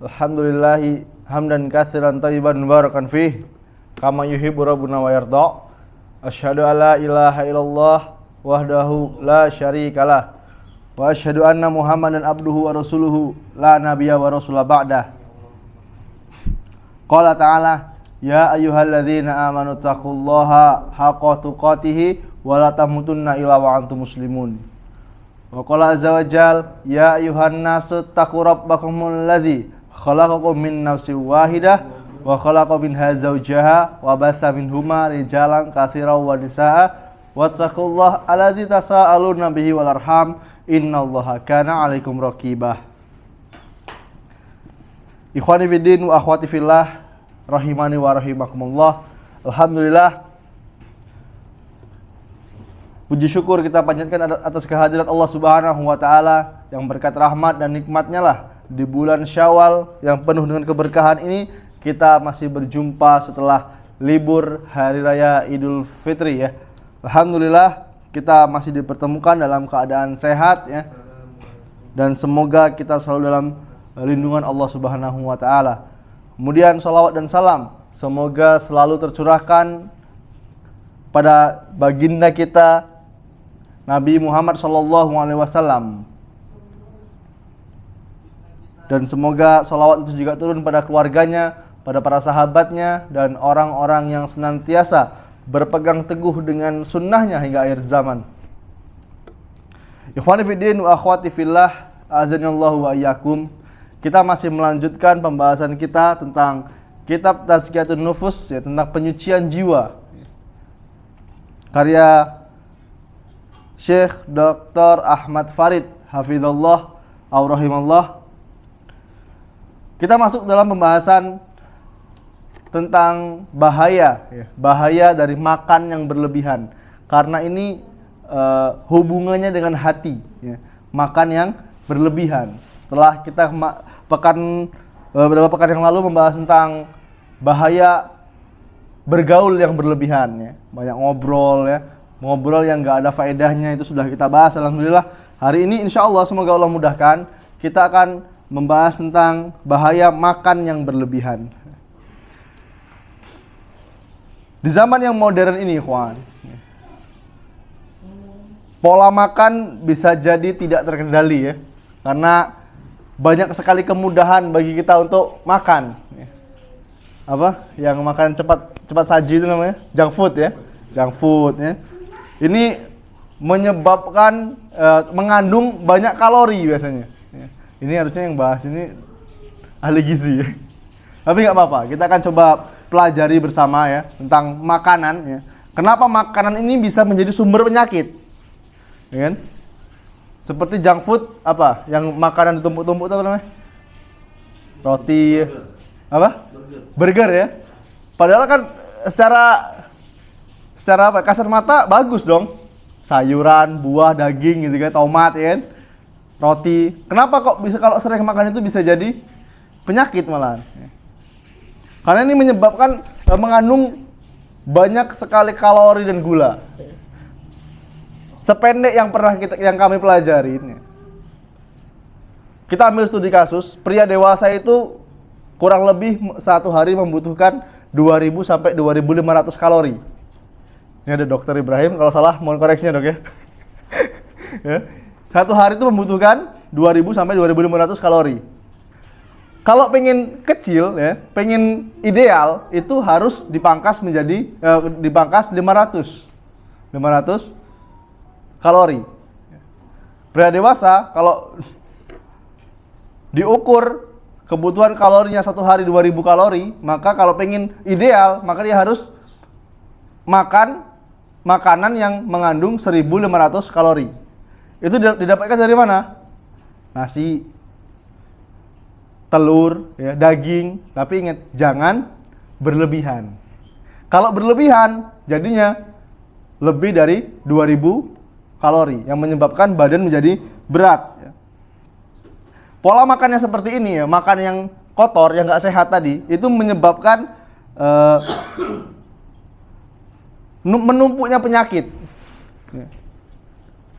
Alhamdulillahi hamdan katsiran thayyiban mubarakan fih kama yuhibbu rabbuna wa yarda. Asyhadu alla ilaha illallah wahdahu la syarikalah wa asyhadu anna Muhammadan abduhu wa rasuluhu la nabiyya wa rasula ba'dah. Qala ta'ala ya ayyuhalladzina amanu taqullaha haqqa tuqatih wa la tamutunna illa wa antum muslimun. Wa qala azza wa jal ya ayyuhan nasu taqu rabbakumul ladzi khalaqakum min nafsin wahidah wa khalaqa minha zawjaha wa batha minhuma rijalan katsiran wa nisaa wattaqullaha alladzi tasaaluna bihi wal arham innallaha kana 'alaikum raqibah. Ikhwani fiddin wa akhwati fillah rahimani wa rahimakumullah. Alhamdulillah, puji syukur kita panjatkan atas kehadirat Allah Subhanahu wa taala yang berkat rahmat dan nikmatnya lah di bulan Syawal yang penuh dengan keberkahan ini kita masih berjumpa setelah libur hari raya Idul Fitri ya. Alhamdulillah kita masih dipertemukan dalam keadaan sehat ya. Dan semoga kita selalu dalam lindungan Allah Subhanahu wa taala. Kemudian salawat dan salam semoga selalu tercurahkan pada baginda kita Nabi Muhammad SAW. Dan semoga salawat itu juga turun pada keluarganya, pada para sahabatnya, dan orang-orang yang senantiasa berpegang teguh dengan sunnahnya hingga akhir zaman. Ikhwani fiddin wa akhwati fillah, azanillahu wa iyyakum. Kita masih melanjutkan pembahasan kita tentang kitab Tazkiyatun Nufus ya, tentang penyucian jiwa. Karya Syekh Dr. Ahmad Farid hafizallah au rahimallah. Kita masuk dalam pembahasan tentang bahaya dari makan yang berlebihan. Karena ini hubungannya dengan hati ya. Makan yang berlebihan. Setelah kita beberapa pekan yang lalu membahas tentang bahaya bergaul yang berlebihan ya. Banyak ngobrol yang gak ada faedahnya, itu sudah kita bahas. Alhamdulillah hari ini insya Allah semoga Allah mudahkan kita akan membahas tentang bahaya makan yang berlebihan. Di zaman yang modern ini ikhwan, pola makan bisa jadi tidak terkendali ya. Karena banyak sekali kemudahan bagi kita untuk makan. Apa? Yang makan cepat saji itu namanya junk food ya. Junk food ya. Ini menyebabkan mengandung banyak kalori biasanya. Ini harusnya yang bahas ini ahli gizi ya. Tapi nggak apa-apa, kita akan coba pelajari bersama ya tentang makanan ya. Kenapa makanan ini bisa menjadi sumber penyakit? Ya kan? Seperti junk food apa? Yang makanan ditumpuk-tumpuk itu apa namanya? Roti apa? Burger ya. Padahal kan secara apa? Kasar mata bagus dong. Sayuran, buah, daging gitu kan, tomat ya kan. Roti. Kenapa kok bisa kalau sering makan itu bisa jadi penyakit malahan? Karena ini menyebabkan mengandung banyak sekali kalori dan gula. Sependek yang kami pelajari ini. Kita ambil studi kasus, pria dewasa itu kurang lebih satu hari membutuhkan 2000 sampai 2500 kalori. Ini ada Dokter Ibrahim, kalau salah mohon koreksinya dok ya. Ya. Satu hari itu membutuhkan 2000 sampai 2500 kalori. Kalau pengen kecil ya, pengen ideal itu harus dipangkas menjadi 500 kalori. Pria dewasa kalau diukur kebutuhan kalorinya satu hari 2000 kalori, maka kalau pengen ideal maka dia harus makan makanan yang mengandung 1500 kalori. Itu didapatkan dari mana? Nasi, telur, ya, daging. Tapi ingat, jangan berlebihan. Kalau berlebihan, jadinya lebih dari 2000 kalori yang menyebabkan badan menjadi berat. Ya. Pola makannya seperti ini ya, makan yang kotor, yang nggak sehat tadi, itu menyebabkan menumpuknya penyakit. Ya.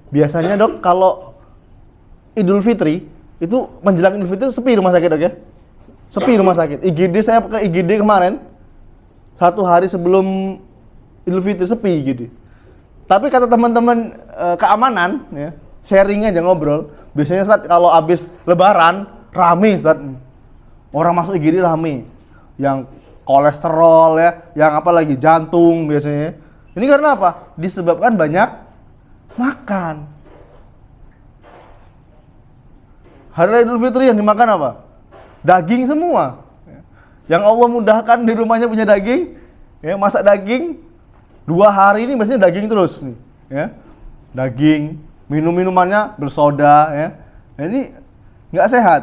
Biasanya dok, kalau Idul Fitri, itu menjelang Idul Fitri sepi rumah sakit dok ya? sepi rumah sakit. IGD, saya ke IGD kemarin, 1 hari sebelum Idul Fitri sepi IGD. Tapi kata teman-teman keamanan, ya, sharing aja ngobrol. Biasanya Ustaz kalau habis Lebaran rame Ustaz. Orang masuk IGD rame. Yang kolesterol ya, yang apa lagi jantung biasanya. Ini karena apa? Disebabkan banyak makan. Hari Idul Fitri yang dimakan apa? Daging semua. Yang Allah mudahkan di rumahnya punya daging, ya, masak daging 2 hari ini biasanya daging terus nih, ya. Daging, minum-minumannya bersoda, ya. Nah, ini nggak sehat.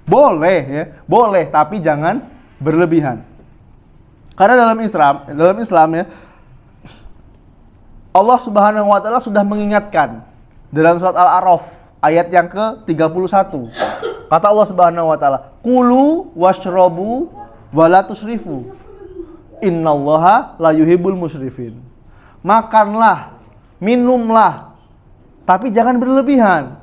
Boleh ya, boleh, tapi jangan berlebihan. Karena dalam Islam ya, Allah Subhanahu wa taala sudah mengingatkan dalam surat Al-A'raf ayat yang ke-31. Kata Allah Subhanahu wa taala, "Kulu washrabu wa la tusrifu. Innallaha la yuhibbul musrifin." Makanlah, minumlah, tapi jangan berlebihan.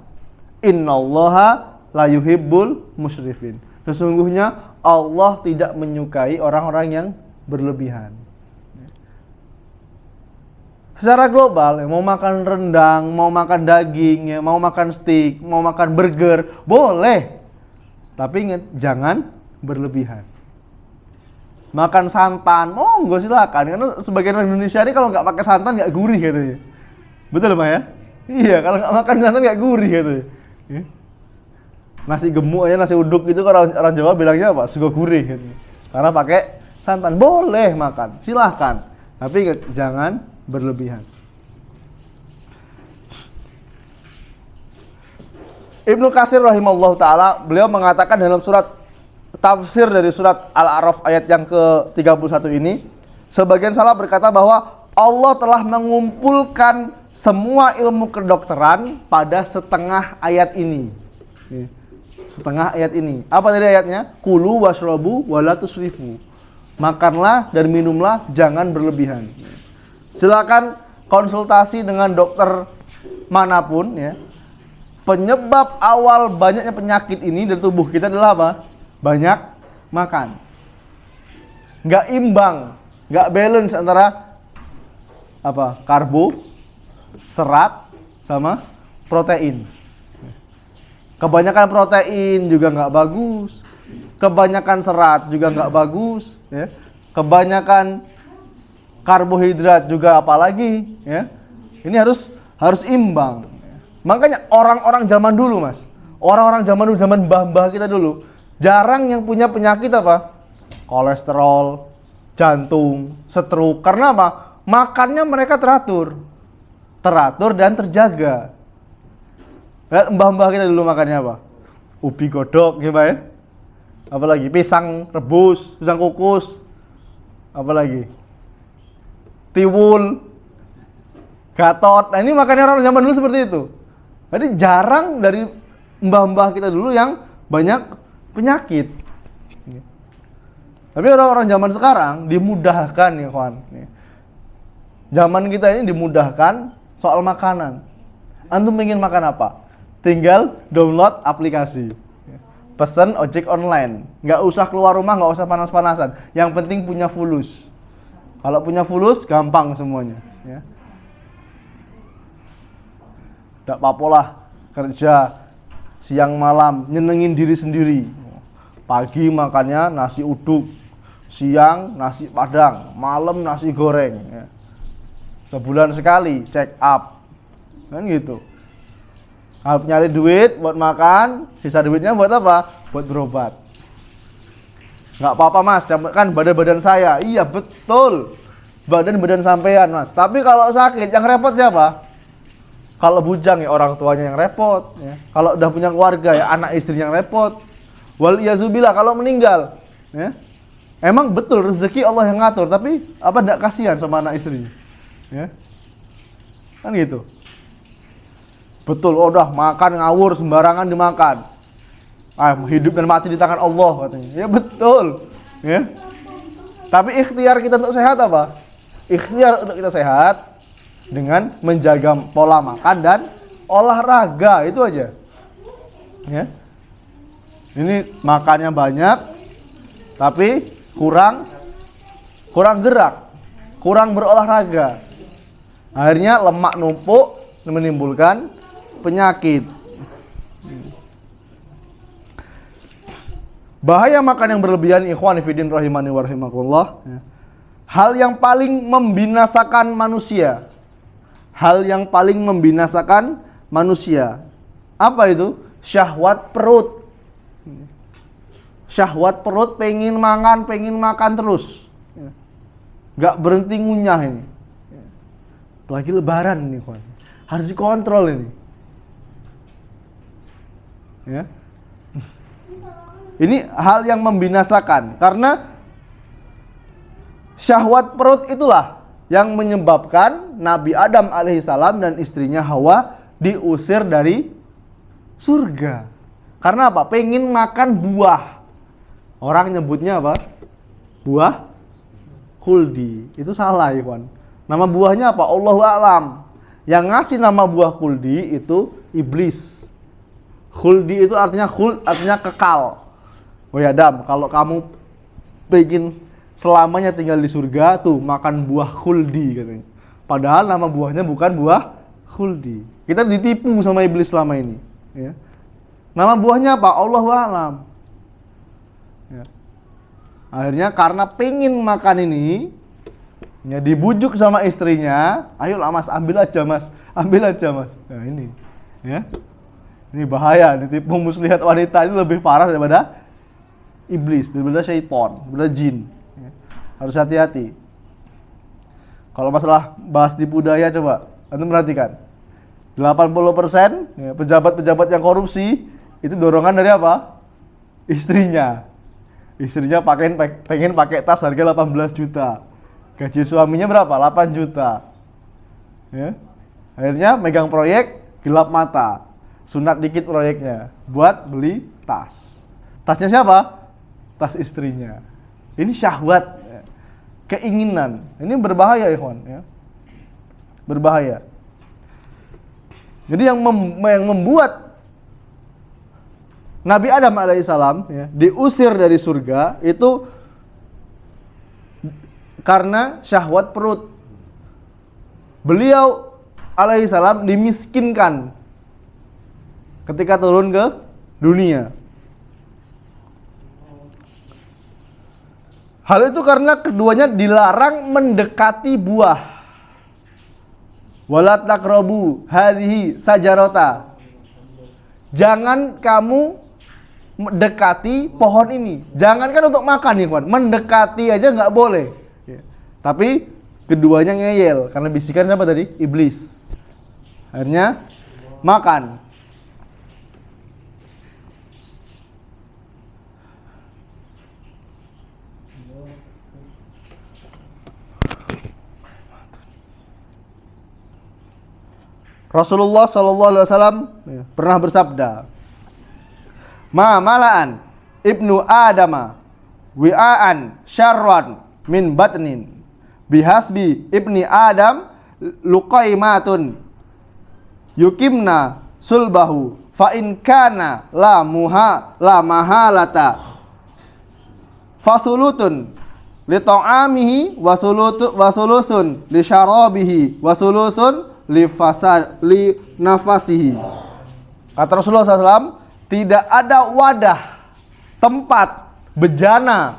Innallaha la yuhibbul musrifin. Sesungguhnya Allah tidak menyukai orang-orang yang berlebihan. Secara global, ya, mau makan rendang, mau makan daging, ya, mau makan steak, mau makan burger, boleh. Tapi ingat, jangan berlebihan. Makan santan, monggo silakan. Karena sebagian orang Indonesia ini kalau nggak pakai santan nggak gurih katanya. Betul Pak ya? Iya, kalau nggak makan santan nggak gurih katanya. Ya. Nasi gemuk aja, nasi uduk itu orang Jawa bilangnya apa? Sego gurih gitu. Karena pakai santan. Boleh makan, silahkan. Tapi jangan berlebihan. Ibnu Katsir rahimahullah ta'ala, beliau mengatakan dalam surat tafsir dari surat Al-A'raf ayat yang ke-31 ini, sebagian salaf berkata bahwa Allah telah mengumpulkan semua ilmu kedokteran pada setengah ayat ini. Setengah ayat ini. Apa tadi ayatnya? Kulu washrabu wa la tusrifu. Makanlah dan minumlah, jangan berlebihan. Silakan konsultasi dengan dokter manapun ya. Penyebab awal banyaknya penyakit ini dari tubuh kita adalah apa? Banyak makan. Nggak imbang, nggak balance antara apa? Karbo, serat, sama protein. Kebanyakan protein juga nggak bagus. Kebanyakan serat juga nggak bagus. Ya. Kebanyakan karbohidrat juga apalagi. Ya. Ini harus imbang. Makanya orang-orang zaman dulu Mas, orang-orang zaman dulu, zaman mbah-mbah kita dulu, jarang yang punya penyakit apa? Kolesterol, jantung, stroke. Karena apa? Makannya mereka teratur dan terjaga. Lihat mbah-mbah kita dulu makannya apa? Ubi godok, ya Pak ya? Apalagi pisang rebus, pisang kukus, apalagi tiwul, gatot. Nah ini makannya orang zaman dulu seperti itu. Jadi jarang dari mbah-mbah kita dulu yang banyak penyakit. Tapi orang-orang zaman sekarang dimudahkan ya kawan. Zaman kita ini dimudahkan soal makanan. Antum ingin makan apa? Tinggal download aplikasi. Pesan ojek online. Nggak usah keluar rumah, nggak usah panas-panasan. Yang penting punya fulus. Kalau punya fulus, gampang semuanya. Ya. Nggak apa-apa lah kerja siang malam, nyenengin diri sendiri. Pagi makannya nasi uduk, siang nasi padang, malam nasi goreng. Ya. Sebulan sekali check up, kan gitu. Kalau nyari duit buat makan, sisa duitnya buat apa? Buat berobat. Nggak apa-apa Mas, kan badan-badan saya. Iya betul, badan-badan sampean Mas. Tapi kalau sakit yang repot siapa? Kalau bujang ya orang tuanya yang repot. Ya. Kalau udah punya keluarga ya anak istri yang repot. Wal iyazubillah kalau meninggal. Ya. Emang betul rezeki Allah yang ngatur, tapi apa enggak kasihan sama anak istrinya? Ya. Kan gitu. Betul, udah makan ngawur sembarangan dimakan. Hidup dan mati di tangan Allah katanya. Ya betul. Ya. Tapi ikhtiar kita untuk sehat apa? Ikhtiar untuk kita sehat dengan menjaga pola makan dan olahraga, itu aja. Ya. Ini makannya banyak, tapi kurang gerak, kurang berolahraga. Akhirnya lemak numpuk menimbulkan penyakit. Bahaya makan yang berlebihan, ikhwan fillah rahimani wa rahimakumullah. Hal yang paling membinasakan manusia. Hal yang paling membinasakan manusia. Apa itu? Syahwat perut. Syahwat perut, pengen makan terus. Gak berhenti ngunyah ini. Apalagi lebaran ini, kawan. Harus dikontrol ini. Ya. Ini hal yang membinasakan karena syahwat perut itulah yang menyebabkan Nabi Adam alaihissalam dan istrinya Hawa diusir dari surga. Karena apa? Pengen makan buah. Orang nyebutnya apa? Buah khuldi. Itu salah, ikhwan. Nama buahnya apa? Allahu a'lam. Yang ngasih nama buah khuldi itu iblis. Khuldi itu artinya artinya kekal. Oh ya Adam, kalau kamu pengen selamanya tinggal di surga, tuh makan buah khuldi katanya. Padahal nama buahnya bukan buah khuldi. Kita ditipu sama iblis selama ini. Ya. Nama buahnya apa? Allahu a'lam. Ya. Akhirnya karena pengen makan ini, ya dibujuk sama istrinya, ayolah mas, ambil aja mas. Nah ini, ya, ini bahaya. Ditipu muslihat wanita itu lebih parah daripada iblis, daripada syaitan, daripada jin. Ya. Harus hati-hati. Kalau masalah bahas tipu daya, coba antum perhatikan. 80% ya, pejabat-pejabat yang korupsi itu dorongan dari apa? Istrinya. Istrinya pengen pakai tas harga 18 juta. Gaji suaminya berapa? 8 juta. Ya. Akhirnya megang proyek gelap mata. Sunat dikit proyeknya buat beli tas. Tasnya siapa? Tas istrinya. Ini syahwat, ya. Keinginan. Ini berbahaya, ikhwan, ya. Berbahaya. Jadi yang membuat Nabi Adam alaihissalam ya, diusir dari surga itu karena syahwat perut. Beliau alaihissalam dimiskinkan ketika turun ke dunia. Hal itu karena keduanya dilarang mendekati buah. Wala taqrabu hadhihi sajarata. Jangan kamu mendekati pohon ini. Jangankan untuk makan nih, kawan. Mendekati aja nggak boleh. Ya. Tapi keduanya ngeyel karena bisikan siapa tadi? Iblis. Akhirnya makan. Rasulullah SAW pernah bersabda, "Ma mala'an ibnu Adama wi'aan syarran min batnin bihasbi ibni Adam luqaimatun yukimna sulbahu fa in kana la mahalata fasulutun li ta'amihi wa sulusun li syarabihi wa sulusun li nafasihi." Kata Rasulullah SAW, tidak ada wadah, tempat, bejana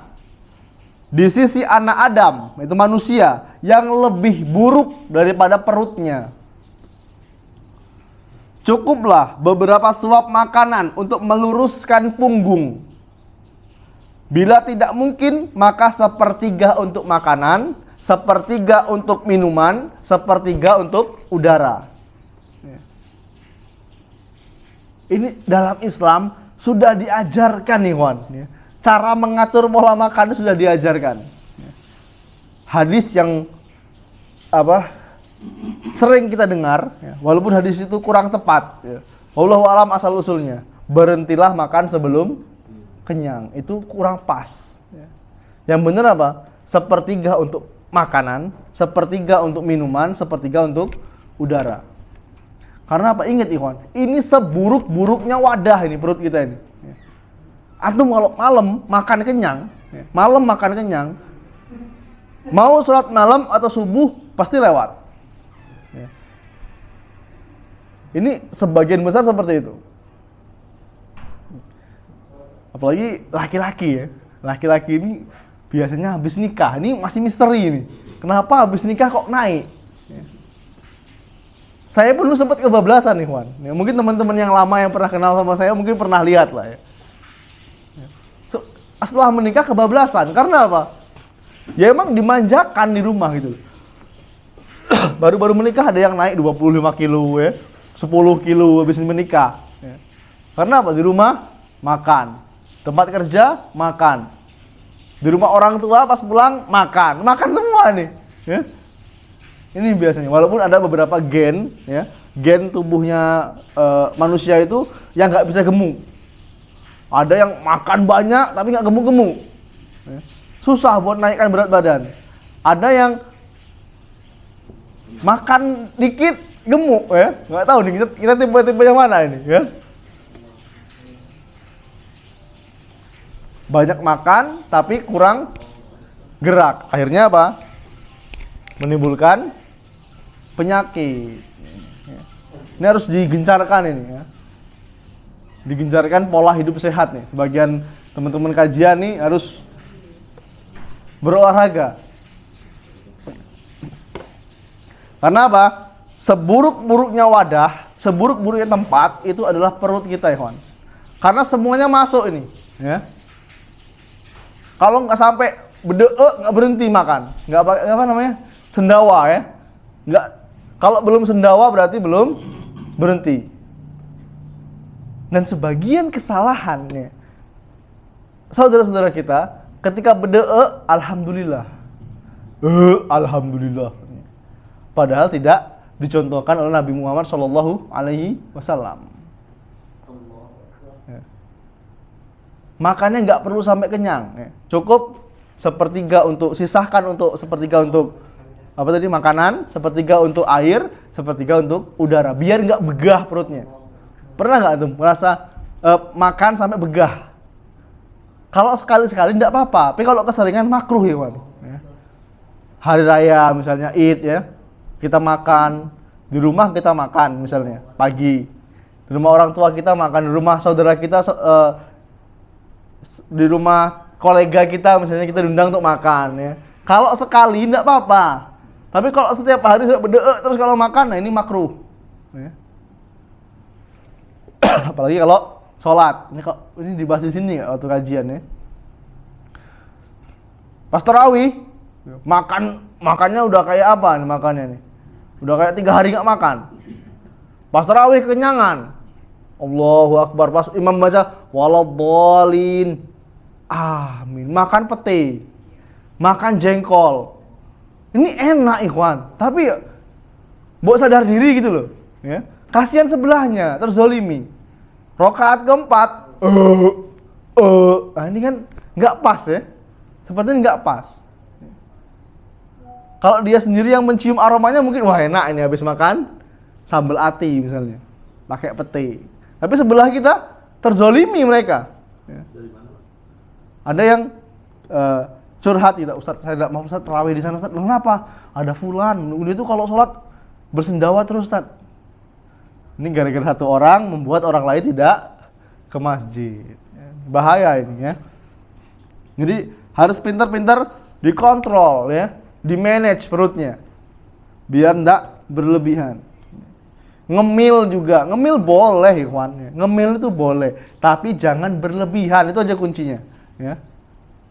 di sisi anak Adam, itu manusia, yang lebih buruk daripada perutnya. Cukuplah beberapa suap makanan untuk meluruskan punggung. Bila tidak mungkin, maka sepertiga untuk makanan, sepertiga untuk minuman, sepertiga untuk udara. Ini dalam Islam sudah diajarkan nih, kawan. Cara mengatur pola makan sudah diajarkan. Hadis yang sering kita dengar, walaupun hadis itu kurang tepat. Wallahu a'lam asal usulnya. Berhentilah makan sebelum kenyang. Itu kurang pas. Yang benar apa? Sepertiga untuk makanan, sepertiga untuk minuman, sepertiga untuk udara. Karena apa? Ingat ikhwan, ini seburuk-buruknya wadah ini perut kita ini. Antum kalau malam makan kenyang, Ya. Malam makan kenyang. Mau sholat malam atau subuh pasti lewat. Ya. Ini sebagian besar seperti itu. Apalagi laki-laki ya. Laki-laki ini biasanya habis nikah. Ini masih misteri ini. Kenapa habis nikah kok naik? Ya. Saya pun dulu sempat kebablasan nih Juan. Ya, mungkin teman-teman yang lama yang pernah kenal sama saya mungkin pernah lihat lah ya. Setelah menikah kebablasan. Karena apa? Ya emang dimanjakan di rumah gitu. Baru-baru menikah ada yang naik 25 kilo ya. 10 kilo habis menikah. Ya. Karena apa? Di rumah makan. Tempat kerja makan. Di rumah orang tua pas pulang makan. Makan semua nih. Ya. Ini biasanya. Walaupun ada beberapa gen, ya, gen tubuhnya manusia itu yang nggak bisa gemuk. Ada yang makan banyak tapi nggak gemuk-gemuk. Ya. Susah buat naikkan berat badan. Ada yang makan dikit gemuk, ya. Nggak tahu nih kita tipe-tipe yang mana ini, ya. Banyak makan tapi kurang gerak. Akhirnya apa? Menimbulkan penyakit. Ini harus digencarkan ini, ya. Digencarkan pola hidup sehat nih. Sebagian teman-teman kajian nih harus berolahraga. Karena apa? Seburuk-buruknya wadah, seburuk-buruknya tempat itu adalah perut kita, ya kawan. Karena semuanya masuk ini, ya. Kalau nggak sampai nggak berhenti makan, nggak apa namanya sendawa ya, nggak. Kalau belum sendawa berarti belum berhenti. Dan sebagian kesalahannya saudara-saudara kita ketika alhamdulillah, alhamdulillah. Padahal tidak dicontohkan oleh Nabi Muhammad Shallallahu Alaihi Wasallam. Makannya nggak perlu sampai kenyang, ya. Cukup sepertiga untuk sepertiga untuk apa tadi makanan, sepertiga untuk air, sepertiga untuk udara, biar nggak begah perutnya. Pernah nggak tuh merasa makan sampai begah? Kalau sekali-sekali tidak apa-apa, tapi kalau keseringan makruh ya, Wan. Hari raya misalnya Id ya, kita makan di rumah, kita makan misalnya pagi di rumah orang tua kita makan, di rumah saudara kita di rumah kolega kita misalnya kita diundang untuk makan ya. Kalau sekali enggak apa-apa. Tapi kalau setiap hari terus kalau makan, nah ini makruh. Ya. Apalagi kalau sholat. Ini dibahas di sini waktu kajian ya. Pas tarawih, makannya udah kayak apa nih makannya nih? Udah kayak 3 hari nggak makan. Pas tarawih kekenyangan. Allahu Akbar, pas imam baca waladhdallin, amin, makan pete, makan jengkol. Ini enak ikhwan, tapi buat sadar diri gitu loh, ya. Kasihan sebelahnya terzolimi. Rakaat keempat, nah ini kan nggak pas ya, sepertinya nggak pas. Kalau dia sendiri yang mencium aromanya mungkin wah enak ini habis makan sambal ati misalnya, pakai pete. Tapi sebelah kita terzolimi mereka. Ya. Ada yang curhat kita, Ustaz, saya tidak mau Ustaz terawih di sana Ustaz. Kenapa? Ada fulan, dia itu kalau sholat bersendawa terus Ustaz. Ini gara-gara satu orang membuat orang lain tidak ke masjid. Bahaya ini ya. Jadi harus pintar-pintar dikontrol ya, di-manage perutnya. Biar tidak berlebihan. Ngemil juga, ngemil boleh ikhwan, ngemil itu boleh, tapi jangan berlebihan, itu aja kuncinya, ya.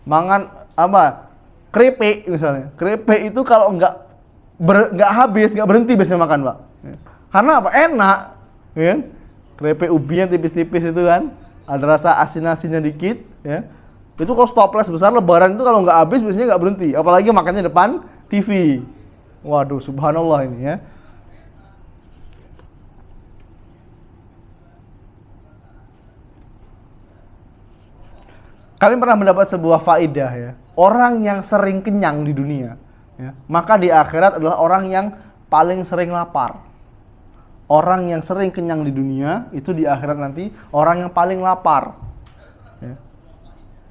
Mangan apa? Keripik misalnya, keripik itu kalau nggak habis, nggak berhenti biasanya makan, Pak. Ya. Karena apa? Enak, ya. Keripik ubinya tipis-tipis itu kan, ada rasa asin-asinnya dikit, ya. Itu kalau stopless besar lebaran itu kalau nggak habis biasanya nggak berhenti, apalagi makannya depan TV. Waduh, subhanallah ini ya. Kami pernah mendapat sebuah faidah ya. Orang yang sering kenyang di dunia, ya, maka di akhirat adalah orang yang paling sering lapar. Orang yang sering kenyang di dunia itu di akhirat nanti orang yang paling lapar. Ya.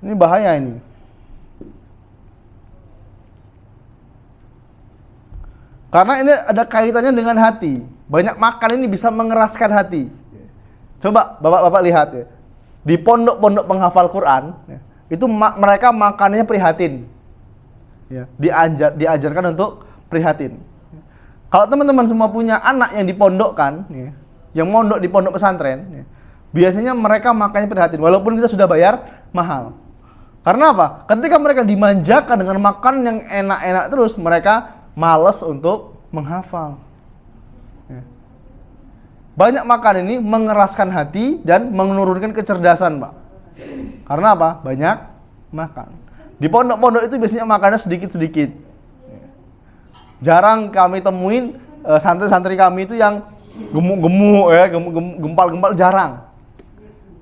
Ini bahaya ini. Karena ini ada kaitannya dengan hati. Banyak makan ini bisa mengeraskan hati. Coba bapak-bapak lihat ya. Di pondok-pondok penghafal Quran, ya, itu mereka makanannya prihatin. Ya, diajarkan untuk prihatin. Kalau teman-teman semua punya anak yang dipondokkan, ya, yang mondok di pondok pesantren, ya, biasanya mereka makannya prihatin. Walaupun kita sudah bayar mahal. Karena apa? Ketika mereka dimanjakan dengan makan yang enak-enak terus, mereka malas untuk menghafal. Ya. Banyak makan ini mengeraskan hati dan menurunkan kecerdasan, Pak. Karena apa? Banyak makan. Di pondok-pondok itu biasanya makannya sedikit-sedikit. Jarang kami temuin santri-santri kami itu yang gemuk-gemuk ya, gempal-gempal, jarang.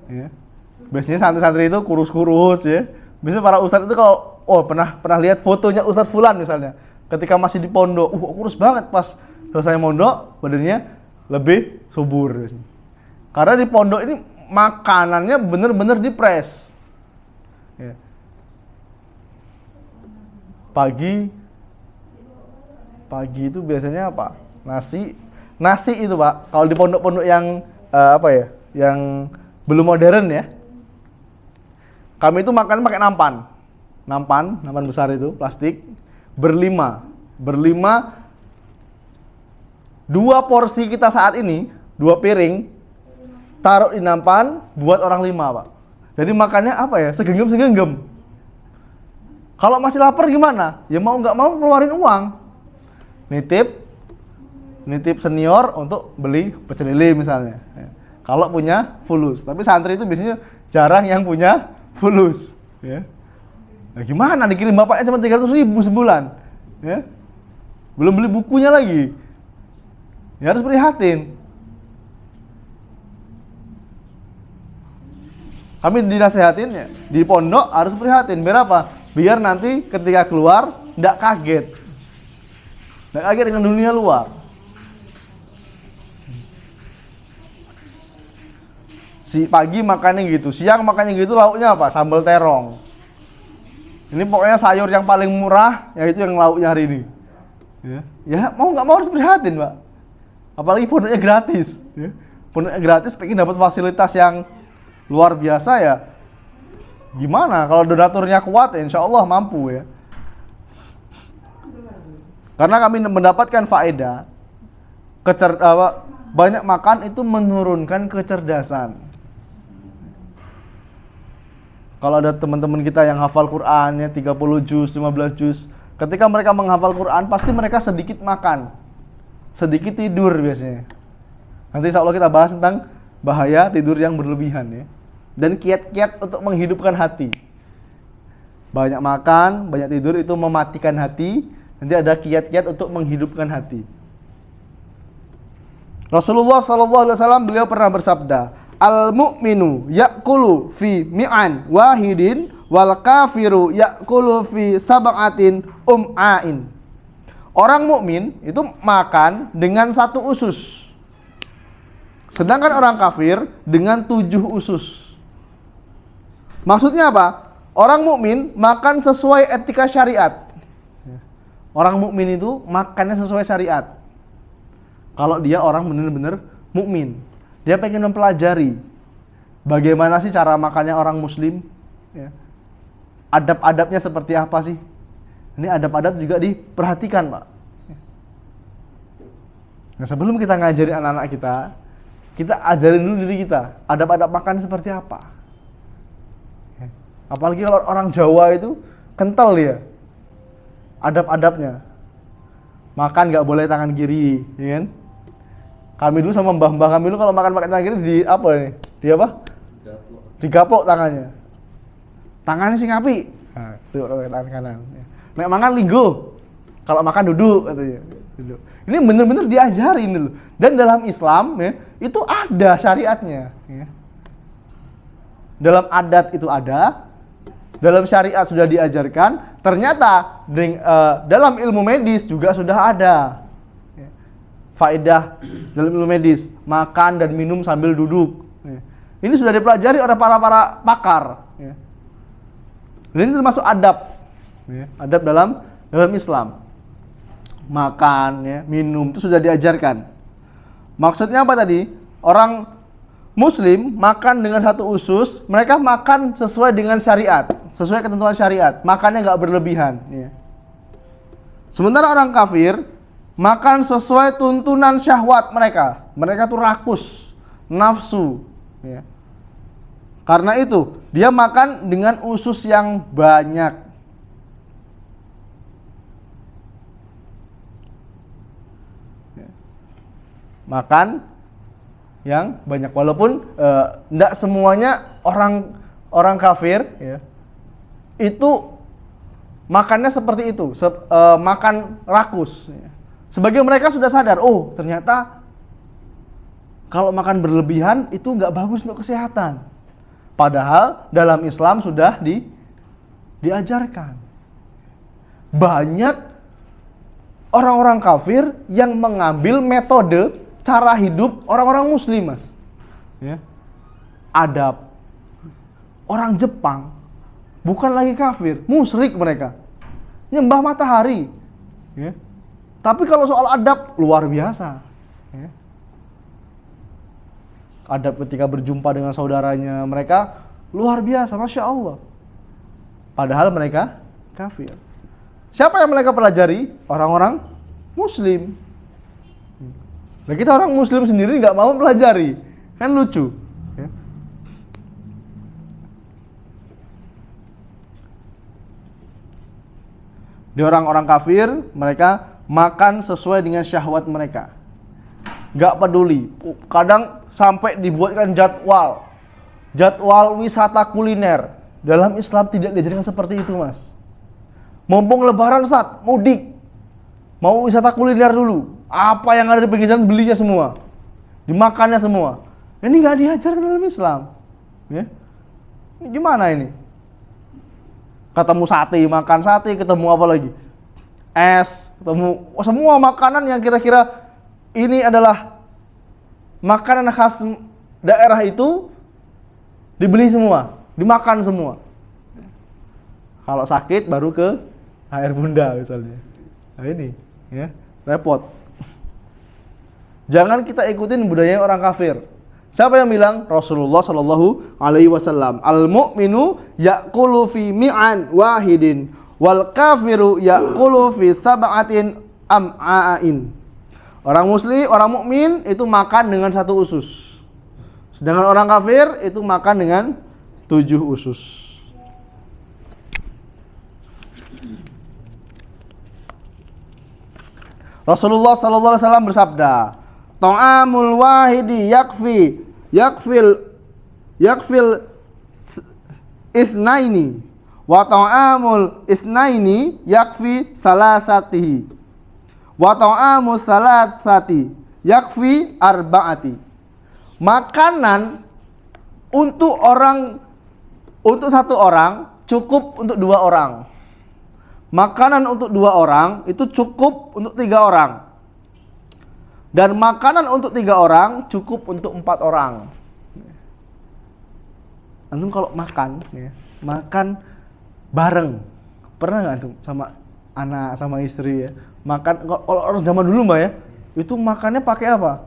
Ya. Biasanya santri-santri itu kurus-kurus ya. Biasanya para ustadz itu kalau pernah lihat fotonya Ustadz Fulan misalnya, ketika masih di pondok, kurus banget, pas selesai mondok badannya lebih subur. Karena di pondok ini makanannya bener-bener dipres. Ya. Pagi itu biasanya apa? Nasi itu, Pak. Kalau di pondok-pondok yang yang belum modern ya. Kami itu makan pakai nampan besar itu, plastik, berlima. 2 porsi kita saat ini, 2 piring, taruh di nampan buat orang 5, Pak. Jadi makannya segenggam. Kalau masih lapar gimana? Ya mau nggak mau keluarin uang. Nitip senior untuk beli pecel lele misalnya. Kalau punya fulus. Tapi santri itu biasanya jarang yang punya fulus. Ya. Nah, gimana dikirim bapaknya cuma 300.000 sebulan? Ya. Belum beli bukunya lagi. Ya harus prihatin. Kami dinasehatin ya, di pondok harus prihatin. Biar apa? Biar nanti ketika keluar tidak kaget. Tidak kaget dengan dunia luar. Pagi makannya gitu, siang makannya gitu, lauknya apa? Sambal terong. Ini pokoknya sayur yang paling murah, yaitu yang lauknya hari ini. Ya mau nggak mau harus prihatin, Pak. Apalagi pondoknya gratis. Ya. Pondoknya gratis, pengen dapat fasilitas yang luar biasa ya. Gimana? Kalau donaturnya kuat, ya insya Allah mampu ya. Karena kami mendapatkan faedah, banyak makan itu menurunkan kecerdasan. Kalau ada teman-teman kita yang hafal Quran ya 30 juz, 15 juz, ketika mereka menghafal Quran pasti mereka sedikit makan, sedikit tidur biasanya. Nanti insya Allah kita bahas tentang bahaya tidur yang berlebihan ya. Dan kiat-kiat untuk menghidupkan hati. Banyak makan, banyak tidur itu mematikan hati. Nanti ada kiat-kiat untuk menghidupkan hati. Rasulullah SAW beliau pernah bersabda, al-mu'minu ya'kulu fi mi'an wahidin wal kafiru ya'kulu fi sab'atin um'ain. Orang mukmin itu makan dengan 1 usus. Sedangkan orang kafir dengan 7 usus. Maksudnya apa? Orang mukmin makan sesuai etika syariat. Orang mukmin itu makannya sesuai syariat. Kalau dia orang benar-benar mukmin, dia pengen mempelajari bagaimana sih cara makannya orang muslim, ya. Adab-adabnya seperti apa sih? Ini adab-adab juga diperhatikan, Pak. Nah, sebelum kita ngajarin anak-anak kita ajarin dulu diri kita, adab-adab makan seperti apa. Apalagi kalau orang Jawa itu kental ya, adab-adabnya. Makan nggak boleh tangan kiri, ya kan? Kami dulu sama mbah-mbah kami dulu kalau makan pakai tangan kiri di apa nih? Di apa? Digapok tangannya. Tangannya sing api. Nah, itu tangan kanan. Nek makan linggo. Kalau makan duduk katanya. Duduk. Ini benar-benar diajarin dulu. Dan dalam Islam ya, itu ada syariatnya. Ya. Dalam adat itu ada. Dalam syariat sudah diajarkan, ternyata dalam ilmu medis juga sudah ada faedah dalam ilmu medis, makan dan minum sambil duduk. Ini sudah dipelajari oleh para pakar. Dan ini termasuk adab, adab dalam Islam. makan, ya, minum itu sudah diajarkan. Maksudnya apa tadi? Orang Muslim makan dengan satu usus, mereka makan sesuai dengan syariat, sesuai ketentuan syariat, makannya nggak berlebihan. Ya. Sementara orang kafir makan sesuai tuntunan syahwat mereka, mereka tuh rakus, nafsu. Ya. Karena itu dia makan dengan usus yang banyak. Ya. Makan yang banyak, walaupun tidak semuanya orang kafir ya, itu makannya seperti itu, makan rakus ya. Sebagian mereka sudah sadar, oh ternyata kalau makan berlebihan itu nggak bagus untuk kesehatan, padahal dalam Islam sudah diajarkan. Banyak orang-orang kafir yang mengambil metode cara hidup orang-orang Muslim, Mas. Ya. Adab. Orang Jepang bukan lagi kafir, musyrik mereka. Nyembah matahari. Ya. Tapi kalau soal adab luar biasa. Ya. Adab ketika berjumpa dengan saudaranya mereka luar biasa, Masya Allah. Padahal mereka kafir. Siapa yang mereka pelajari? Orang-orang Muslim. Nah kita orang Muslim sendiri nggak mau pelajari, kan lucu. Ya. Di orang-orang kafir, mereka makan sesuai dengan syahwat mereka, nggak peduli. Kadang sampai dibuatkan jadwal wisata kuliner. Dalam Islam tidak diajarkan seperti itu, Mas. Mumpung Lebaran, Ustaz, mudik, mau wisata kuliner dulu. Apa yang ada di pinggir jalan belinya semua, dimakannya semua. Ini nggak diajarkan dalam Islam. Ya. Ini gimana ini? Ketemu sate, makan sate, ketemu apa lagi? Es, ketemu semua makanan yang kira-kira ini adalah makanan khas daerah itu, dibeli semua, dimakan semua. Kalau sakit baru ke air bunda misalnya. Nah ini, ya, repot. Jangan kita ikutin budaya orang kafir. Siapa yang bilang? Rasulullah Shallallahu Alaihi Wasallam. Al mu'minu ya'kulu fi mi'an wahidin, wal kafiru ya'kulu fi sab'atin am'a'in. Orang muslim, orang mukmin itu makan dengan satu usus. Sedangkan orang kafir itu makan dengan 7 usus. Rasulullah Shallallahu Alaihi Wasallam bersabda, ta'amul wahidi yakfil isnaini wa ta'amul isnaini yakfi salasatihi wa ta'amul salasati yakfi arba'ati. Makanan untuk satu orang cukup untuk 2 orang. Makanan untuk 2 orang itu cukup untuk 3 orang. Dan makanan untuk 3 orang cukup untuk 4 orang. Antum kalau makan, ya, makan bareng, pernah nggak antum sama anak sama istri ya? Makan kalau orang zaman dulu mbak ya, itu makannya pakai apa?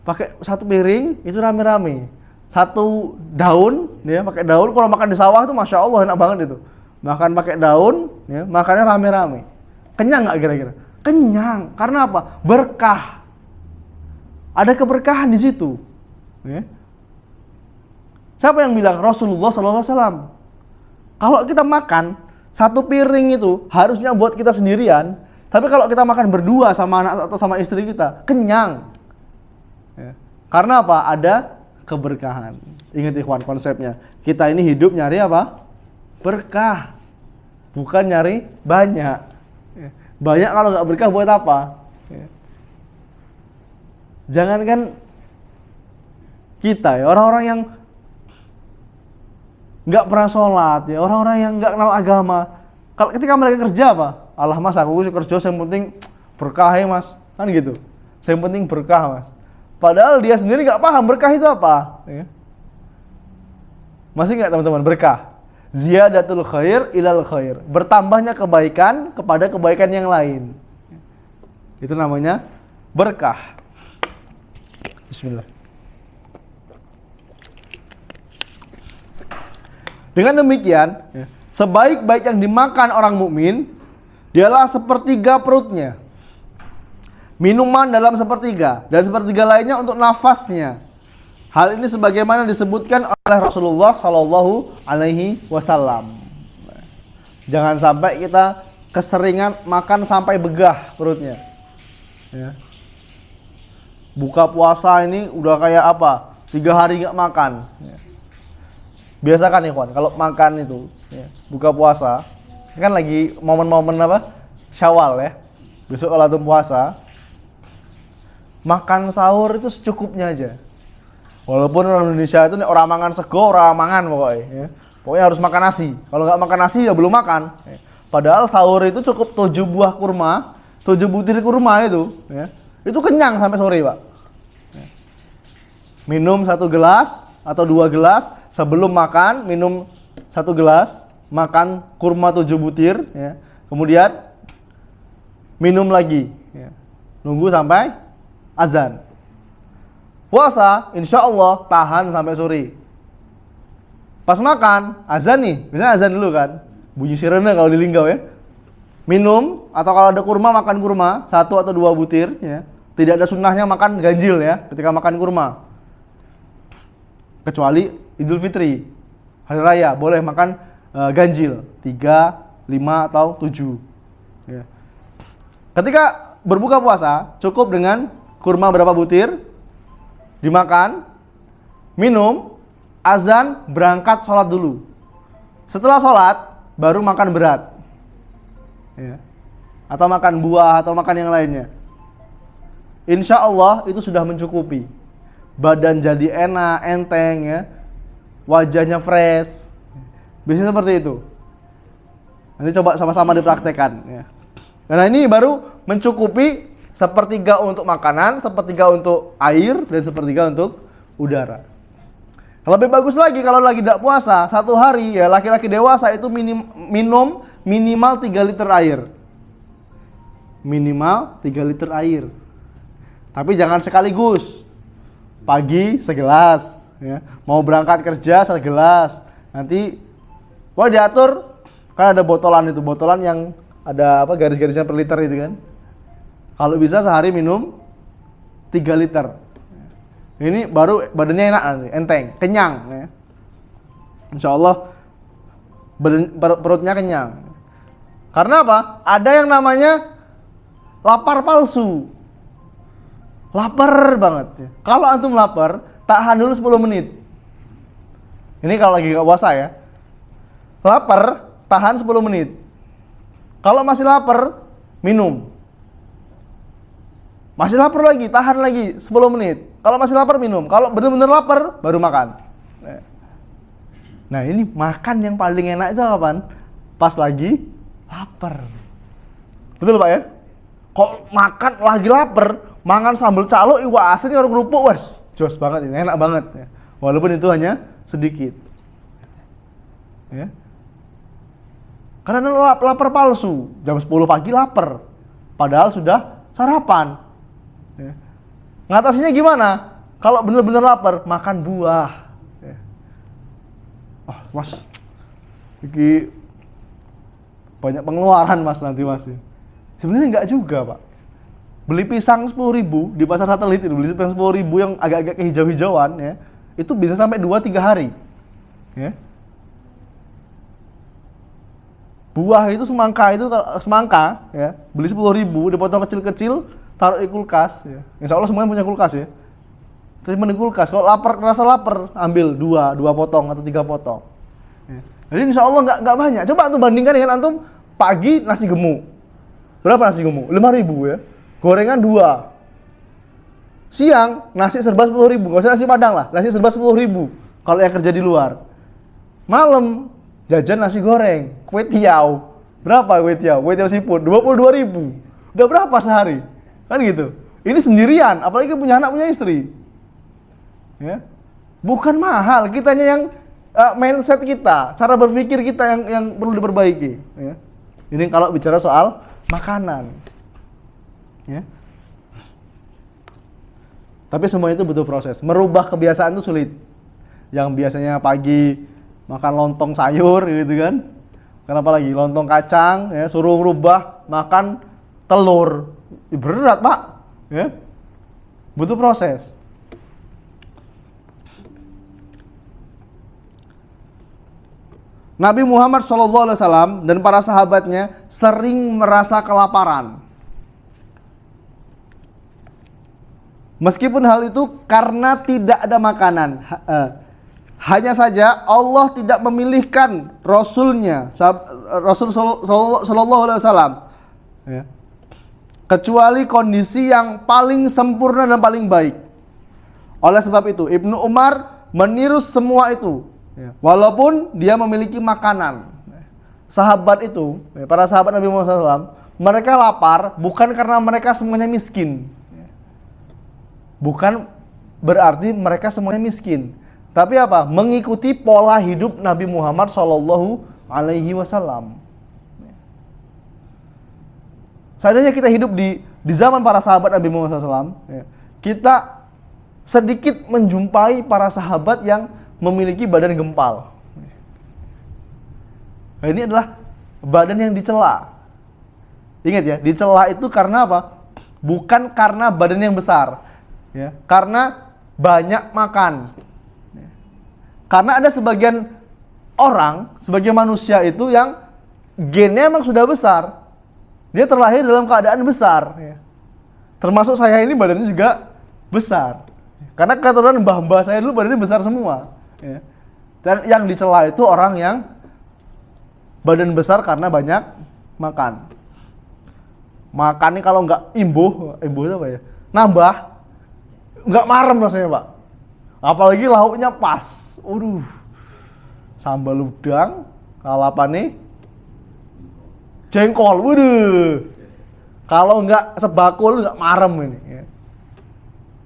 Pakai satu piring itu rame-rame, satu daun, ya pakai daun. Kalau makan di sawah itu masya Allah enak banget itu. Makan pakai daun, ya, makannya rame-rame. Kenyang nggak kira-kira? Kenyang. Karena apa? Berkah. Ada keberkahan di situ. Ya. Siapa yang bilang? Rasulullah SAW. Kalau kita makan satu piring itu harusnya buat kita sendirian, tapi kalau kita makan berdua sama anak atau sama istri kita, kenyang. Ya. Karena apa? Ada keberkahan. Ingat ikhwan konsepnya. Kita ini hidup nyari apa? Berkah. Bukan nyari banyak. Ya. Banyak kalau nggak berkah buat apa? Ya. Jangankan kita ya, orang-orang yang nggak pernah sholat ya, orang-orang yang nggak kenal agama, kalau ketika mereka kerja apa? Allah mas, aku kerja yang penting berkah ya mas, kan gitu. Yang penting berkah mas. Padahal dia sendiri nggak paham berkah itu apa. Ya. Masih nggak teman-teman berkah? Ziyadatul khair ilal khair, bertambahnya kebaikan kepada kebaikan yang lain. Itu namanya berkah. Bismillah. Dengan demikian, sebaik-baik yang dimakan orang mukmin dialah sepertiga perutnya, minuman dalam sepertiga, dan sepertiga lainnya untuk nafasnya. Hal ini sebagaimana disebutkan oleh Rasulullah Shallallahu Alaihi Wasallam. Jangan sampai kita keseringan makan sampai begah perutnya. Ya. Buka puasa ini udah kayak apa? 3 hari nggak makan. Ya. Biasakan nih kawan, kalau makan itu ya, buka puasa kan lagi momen-momen apa? Syawal ya. Besok kalau antum puasa, makan sahur itu secukupnya aja. Walaupun orang Indonesia itu nih orang mangan sego, orang mangan pokoknya ya. Pokoknya harus makan nasi. Kalau nggak makan nasi ya belum makan. Ya. Padahal sahur itu cukup 7 buah kurma, 7 butir kurma itu ya. Itu kenyang sampai sore, Pak. Ya. Minum 1 gelas atau 2 gelas sebelum makan, minum 1 gelas, makan kurma 7 butir ya. Kemudian minum lagi ya. Nunggu sampai azan. Puasa insya Allah tahan sampai sore. Pas makan azan nih, misalnya azan dulu kan, bunyi sirene kalau di Linggau ya. Minum atau kalau ada kurma, makan kurma 1 atau 2 butir ya. Tidak ada sunnahnya makan ganjil ya ketika makan kurma. Kecuali Idul Fitri, hari raya, boleh makan ganjil 3, 5 atau 7 ya. Ketika berbuka puasa cukup dengan kurma berapa butir dimakan, minum, azan, berangkat sholat dulu. Setelah sholat baru makan berat ya. Atau makan buah atau makan yang lainnya. Insya Allah itu sudah mencukupi. Badan jadi enak, enteng ya, wajahnya fresh. Biasanya seperti itu. Nanti coba sama-sama dipraktekkan ya. Karena ini baru mencukupi sepertiga untuk makanan, sepertiga untuk air, dan sepertiga untuk udara. Lebih bagus lagi kalau lagi tidak puasa, 1 hari ya laki-laki dewasa itu minum minimal 3 liter air. Minimal 3 liter air. Tapi jangan sekaligus. Pagi segelas, ya. Mau berangkat kerja segelas. Nanti diatur, kan ada botolan itu, botolan yang ada apa garis-garisnya per liter itu kan. Kalau bisa sehari minum 3 liter. Ini baru badannya enak nanti, enteng, kenyang. Ya. Insya Allah perutnya kenyang. Karena apa? Ada yang namanya lapar palsu. Lapar banget ya. Kalau antum lapar, tahan dulu 10 menit. Ini kalau lagi gak puasa ya. Lapar, tahan 10 menit. Kalau masih lapar, minum. Masih lapar lagi, tahan lagi 10 menit. Kalau masih lapar, minum. Kalau benar-benar lapar, baru makan. Nah ini makan yang paling enak itu kapan? Pas lagi lapar. Betul Pak ya? Kok makan lagi lapar, mangan sambal calo, iwa asin karo kerupuk, wes, jos banget ini, enak banget ya. Walaupun itu hanya sedikit. Ya. Karena lapar palsu, jam 10 pagi lapar. Padahal sudah sarapan. Ya. Ngatasinya gimana? Kalau benar-benar lapar, makan buah. Ya. Oh, Mas, ini banyak pengeluaran Mas nanti Mas. Sebenarnya enggak juga Pak. Beli pisang 10.000 di pasar satelit itu, beli pisang 10.000 yang agak-agak kehijau-hijauan ya, itu bisa sampai 2-3 hari. Ya. Buah itu semangka ya, beli 10.000 dipotong kecil-kecil, taruh di kulkas ya. Insya Allah semuanya punya kulkas ya. Terus di kulkas, kalau rasa lapar ambil 2 potong atau 3 potong. Ya. Jadi insya Allah nggak banyak. Coba antum bandingkan dengan antum pagi nasi gemuk. Berapa nasi gemuk? 5.000 ya. Gorengan 2. Siang nasi serba 10.000. Gak usah nasi padang lah, nasi serba 10.000 kalau yang kerja di luar. Malam jajan nasi goreng, kue tiaw. Berapa kue tiaw? Kue tiaw siput 22.000. Udah berapa sehari? Kan gitu. Ini sendirian, apalagi punya anak, punya istri. Ya. Bukan mahal, kitanya yang mindset kita, cara berpikir kita yang perlu diperbaiki ya. Ini kalau bicara soal makanan. Ya. Tapi semua itu butuh proses. Merubah kebiasaan itu sulit. Yang biasanya pagi makan lontong sayur gitu kan. Kenapa lagi lontong kacang ya, suruh rubah makan telur. Berat, Pak. Ya. Butuh proses. Nabi Muhammad SAW dan para sahabatnya sering merasa kelaparan. Meskipun hal itu karena tidak ada makanan. Hanya saja Allah tidak memilihkan Rasulnya, Rasul Sallallahu Alaihi Wasallam, ya, kecuali kondisi yang paling sempurna dan paling baik. Oleh sebab itu, Ibnu Umar meniru semua itu, ya, walaupun dia memiliki makanan. Sahabat itu, ya, para sahabat Nabi Muhammad SAW, mereka lapar bukan karena mereka semuanya miskin. Bukan berarti mereka semuanya miskin, tapi apa? Mengikuti pola hidup Nabi Muhammad Shallallahu Alaihi Wasallam. Seandainya kita hidup di zaman para sahabat Nabi Muhammad SAW, ya, kita sedikit menjumpai para sahabat yang memiliki badan gempal. Nah, ini adalah badan yang dicela. Ingat ya, dicela itu karena apa? Bukan karena badan yang besar. Ya, karena banyak makan. Ya. Karena ada sebagian orang, sebagian manusia itu yang gennya emang sudah besar. Dia terlahir dalam keadaan besar. Ya. Termasuk saya ini badannya juga besar. Karena keturunan mbah-mbah saya dulu badannya besar semua. Ya. Dan yang dicela itu orang yang badan besar karena banyak makan. Makan nih kalau nggak imbuh itu apa ya? Nambah. Nggak marem rasanya, Pak. Apalagi lauknya pas. Waduh. Sambal udang, lalapane jengkol. Waduh. Kalau nggak sebakul nggak marem ini. Ya.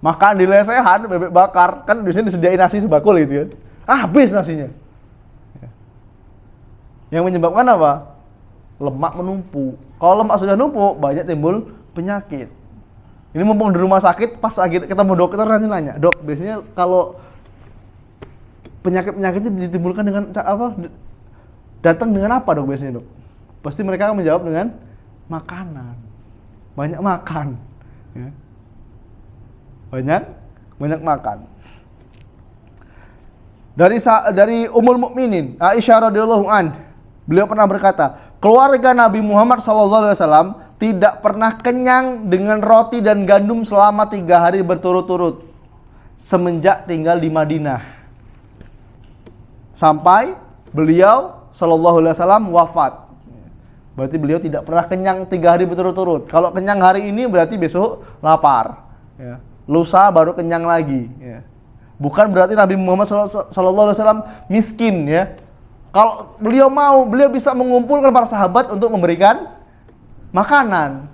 Makan di lesehan bebek bakar, kan di sini disediain nasi sebakul gitu kan. Habis nasinya. Ya. Yang menyebabkan apa? Lemak menumpuk. Kalau lemak sudah numpuk, banyak timbul penyakit. Ini mumpung di rumah sakit, pas lagi ketemu dokter nanti nanya, dok, biasanya kalau penyakit-penyakit itu ditimbulkan dengan apa? Datang dengan apa dok biasanya dok? Pasti mereka akan menjawab dengan makanan, banyak makan, ya. banyak makan. Dari Ummul Mukminin Aisyah radhiyallahu anha, beliau pernah berkata, keluarga Nabi Muhammad SAW tidak pernah kenyang dengan roti dan gandum selama 3 hari berturut-turut semenjak tinggal di Madinah sampai beliau SAW wafat. Berarti beliau tidak pernah kenyang 3 hari berturut-turut. Kalau kenyang hari ini berarti besok lapar, ya. Lusa baru kenyang lagi, ya. Bukan berarti Nabi Muhammad SAW miskin, ya. Kalau beliau mau, beliau bisa mengumpulkan para sahabat untuk memberikan makanan.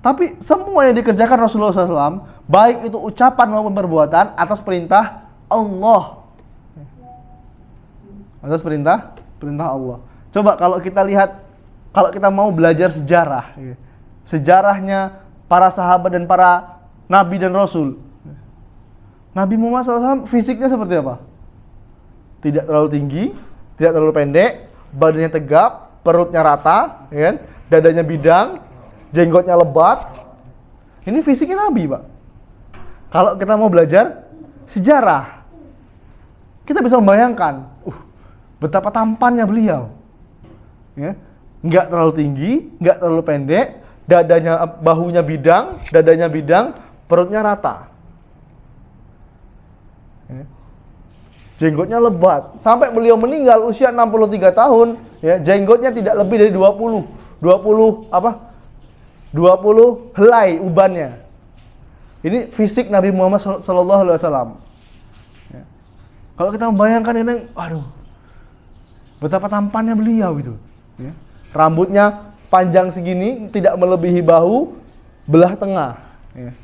Tapi semua yang dikerjakan Rasulullah SAW, baik itu ucapan maupun perbuatan, atas perintah Allah. Atas perintah Allah. Coba kalau kita lihat, kalau kita mau belajar sejarah, sejarahnya para sahabat dan para nabi dan rasul. Nabi Muhammad SAW fisiknya seperti apa? Tidak terlalu tinggi, tidak terlalu pendek, badannya tegap, perutnya rata, ya kan? Dadanya bidang, jenggotnya lebat. Ini fisiknya Nabi, Pak. Kalau kita mau belajar sejarah, kita bisa membayangkan, betapa tampannya beliau. Ya, nggak terlalu tinggi, nggak terlalu pendek, bahunya bidang, dadanya bidang, perutnya rata. Ya. Jenggotnya lebat. Sampai beliau meninggal usia 63 tahun, ya, jenggotnya tidak lebih dari 20 helai ubannya. Ini fisik Nabi Muhammad SAW. Ya. Kalau kita membayangkan ini, aduh, betapa tampannya beliau gitu. Ya. Rambutnya panjang segini, tidak melebihi bahu, belah tengah. Ya.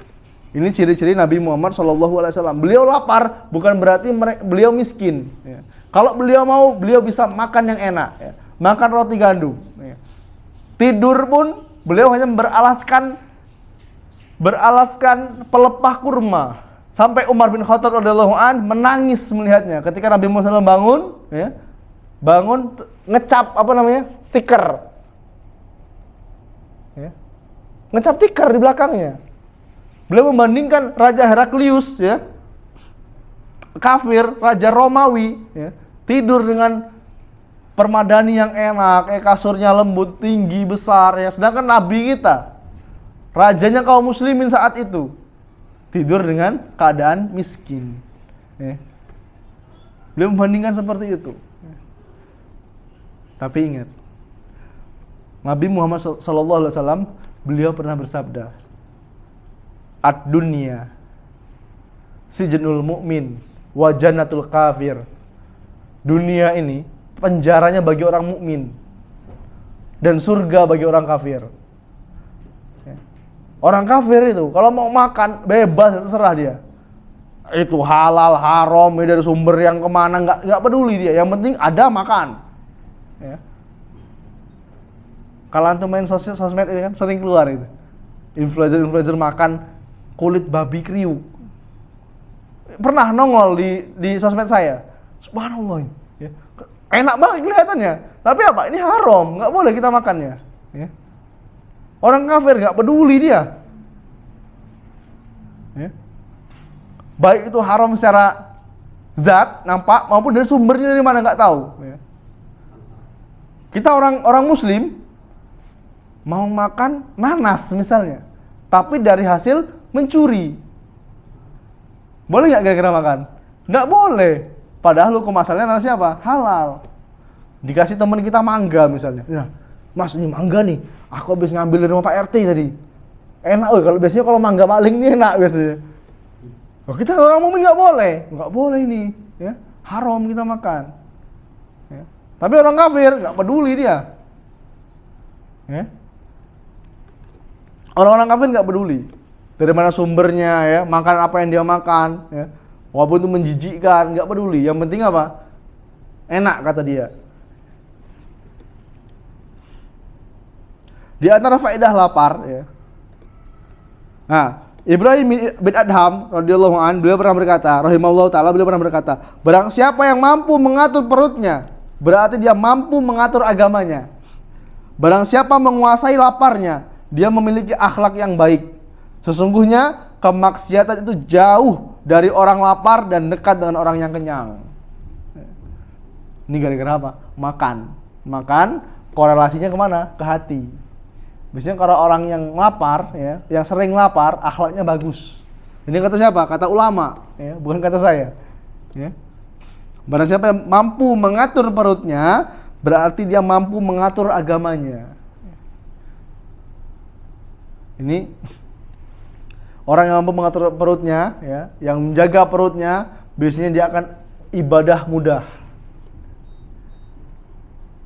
Ini ciri-ciri Nabi Muhammad SAW. Beliau lapar, bukan berarti beliau miskin. Ya. Kalau beliau mau, beliau bisa makan yang enak. Ya. Makan roti gandum. Ya. Tidur pun, beliau hanya beralaskan beralaskan pelepah kurma. Sampai Umar bin Khattab radhiyallahu an menangis melihatnya ketika Nabi Muhammad SAW bangun, ya, bangun ngecap apa namanya, tikar, ya, ngecap tikar di belakangnya. Beliau membandingkan Raja Heraklius, ya, kafir, Raja Romawi, ya, tidur dengan permadani yang enak, kasurnya lembut, tinggi, besar, ya, sedangkan Nabi kita, rajanya kaum muslimin saat itu, tidur dengan keadaan miskin. Beliau membandingkan seperti itu. Tapi ingat, Nabi Muhammad SAW, beliau pernah bersabda, ad-dunya sijnul mu'min wa jannatul kafir. Dunia ini penjaranya bagi orang mukmin dan surga bagi orang kafir. Orang kafir itu kalau mau makan bebas, terserah dia. Itu halal, haram, dari sumber yang kemana, nggak peduli dia. Yang penting ada makan. Ya. Kalau antum main sosmed ini kan sering keluar itu. Influencer makan kulit babi kriuk. Pernah nongol di sosmed saya. Subhanallah. Ya. Enak banget kelihatannya. Tapi apa? Ini haram, nggak boleh kita makannya. Ya. Orang kafir nggak peduli dia, ya. Baik itu haram secara zat nampak maupun dari sumbernya dari mana nggak tahu. Ya. Kita orang Muslim mau makan nanas misalnya, tapi dari hasil mencuri, boleh nggak kira-kira makan? Nggak boleh. Padahal hukum asalnya nanasnya apa? Halal. Dikasih teman kita mangga misalnya. Nah, Mas, ini mangga nih, aku habis ngambil dari rumah Pak RT tadi. Enak, kalau biasanya kalau mangga maling nih enak biasanya. Oh, kita orang mukmin nggak boleh ini, ya, haram kita makan. Ya. Tapi orang kafir nggak peduli dia. Ya. Orang-orang kafir nggak peduli dari mana sumbernya, ya, makan apa yang dia makan, ya. Walaupun itu menjijikkan, nggak peduli. Yang penting apa? Enak kata dia. Di antara faedah lapar, ya. Nah, Ibrahim bin Adham radhiyallahu an, beliau pernah berkata, rahimahullah taala, beliau pernah berkata, barang siapa yang mampu mengatur perutnya, berarti dia mampu mengatur agamanya. Barang siapa menguasai laparnya, dia memiliki akhlak yang baik. Sesungguhnya kemaksiatan itu jauh dari orang lapar dan dekat dengan orang yang kenyang. Ini gara-gara apa? Makan korelasinya kemana? Ke hati. Biasanya kalau orang yang lapar, ya, yang sering lapar, akhlaknya bagus. Ini kata siapa? Kata ulama, ya, bukan kata saya. Ya. Barang siapa yang mampu mengatur perutnya, berarti dia mampu mengatur agamanya. Ini orang yang mampu mengatur perutnya, ya, yang menjaga perutnya, biasanya dia akan ibadah mudah.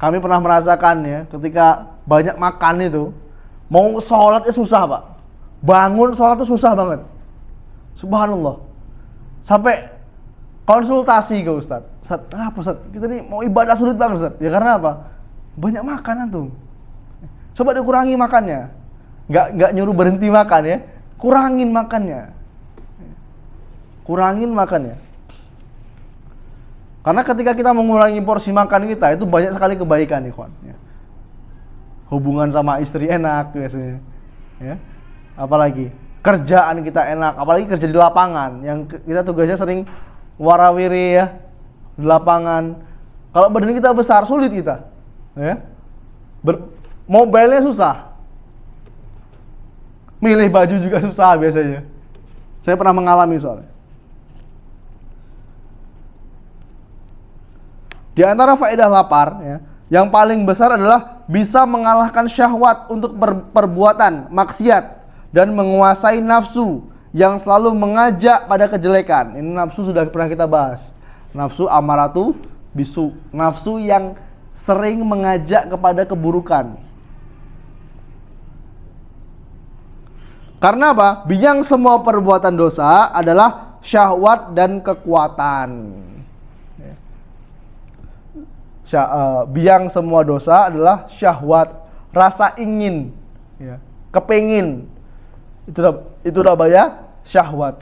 Kami pernah merasakan, ya, ketika banyak makan itu, mau sholat susah, Pak. Bangun sholat itu susah banget. Subhanallah. Sampai konsultasi ke Ustaz. Ustaz, kenapa Ustaz? Kita nih mau ibadah sulit banget Ustaz. Ya karena apa? Banyak makanan tuh. Coba dikurangi makannya. Nggak nyuruh berhenti makan, ya. Kurangin makannya. Kurangin makannya. Karena ketika kita mengurangi porsi makan kita, itu banyak sekali kebaikan, ikhwan. Ya. Hubungan sama istri enak biasanya, ya. Apalagi kerjaan kita enak, apalagi kerja di lapangan yang kita tugasnya sering warawiri, ya, di lapangan. Kalau badan kita besar sulit kita, ya. Mobilnya susah, milih baju juga susah biasanya. Saya pernah mengalami soalnya. Di antara faedah lapar, ya, yang paling besar adalah bisa mengalahkan syahwat untuk perbuatan maksiat dan menguasai nafsu yang selalu mengajak pada kejelekan. Ini nafsu sudah pernah kita bahas. Nafsu amaratu bisu, nafsu yang sering mengajak kepada keburukan. Karena apa? Biang semua perbuatan dosa adalah syahwat dan kekuatan. Biang semua dosa adalah syahwat, rasa ingin, ya, kepengin. Itu udah bayar syahwat.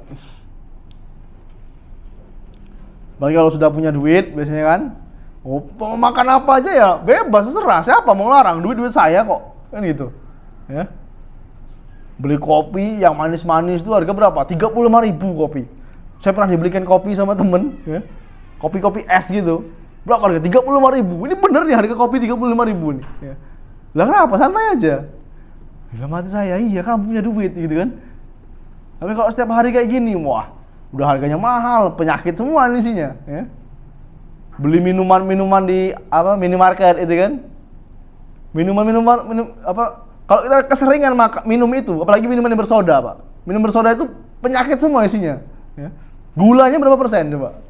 Bagi kalau sudah punya duit biasanya kan, oh, mau makan apa aja ya bebas, terserah, siapa mau ngelarang, duit saya kok, kan gitu ya. Beli kopi yang manis-manis itu harga berapa? 35.000 kopi. Saya pernah dibelikan kopi sama temen ya. Kopi-kopi es gitu, berapa harga? 35.000. Ini bener nih harga kopi 35.000 nih ya. Lah kenapa? Santai aja. Dalam hati saya, iya kamu punya duit gitu kan. Tapi kalau setiap hari kayak gini, wah udah harganya mahal, penyakit semua isinya ya. Beli minuman di minimarket itu kan. Minuman kalau kita keseringan minum itu, apalagi minuman yang bersoda, Pak. Minum bersoda itu penyakit semua isinya ya. Gulanya berapa persen coba?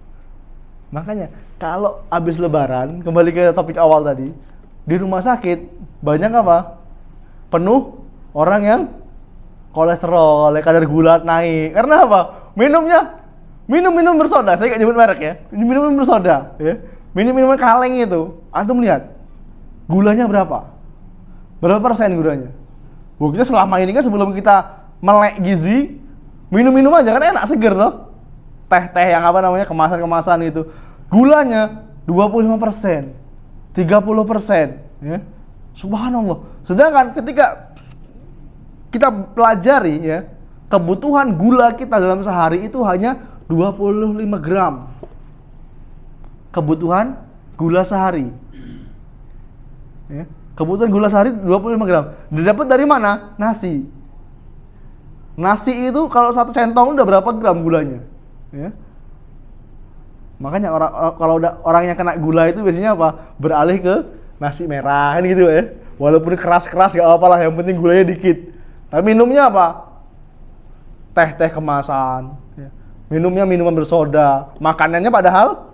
Makanya kalau habis lebaran, kembali ke topik awal tadi, di rumah sakit banyak apa? Penuh orang yang kolesterol, kadar gula naik. Karena apa? Minum bersoda. Saya nggak nyebut merek ya. Minum bersoda, ya. Minum kaleng itu. Antum lihat, gulanya berapa? Berapa persen gulanya? Kita selama ini kan sebelum kita melek gizi, minum aja kan enak, seger loh. Teh yang kemasan itu. Gulanya 25%, 30%, ya. Subhanallah. Sedangkan ketika kita pelajari ya, kebutuhan gula kita dalam sehari itu hanya 25 gram. Kebutuhan gula sehari. Ya, kebutuhan gula sehari 25 gram. Didapat dari mana? Nasi. Nasi itu kalau satu centong udah berapa gram gulanya? Ya. Makanya kalau orang yang kena gula itu biasanya apa? Beralih ke nasi merah kan gitu ya. Walaupun keras-keras gak apa-apa lah, yang penting gulanya dikit. Tapi minumnya apa? Teh kemasan. Minumnya minuman bersoda. Makanannya padahal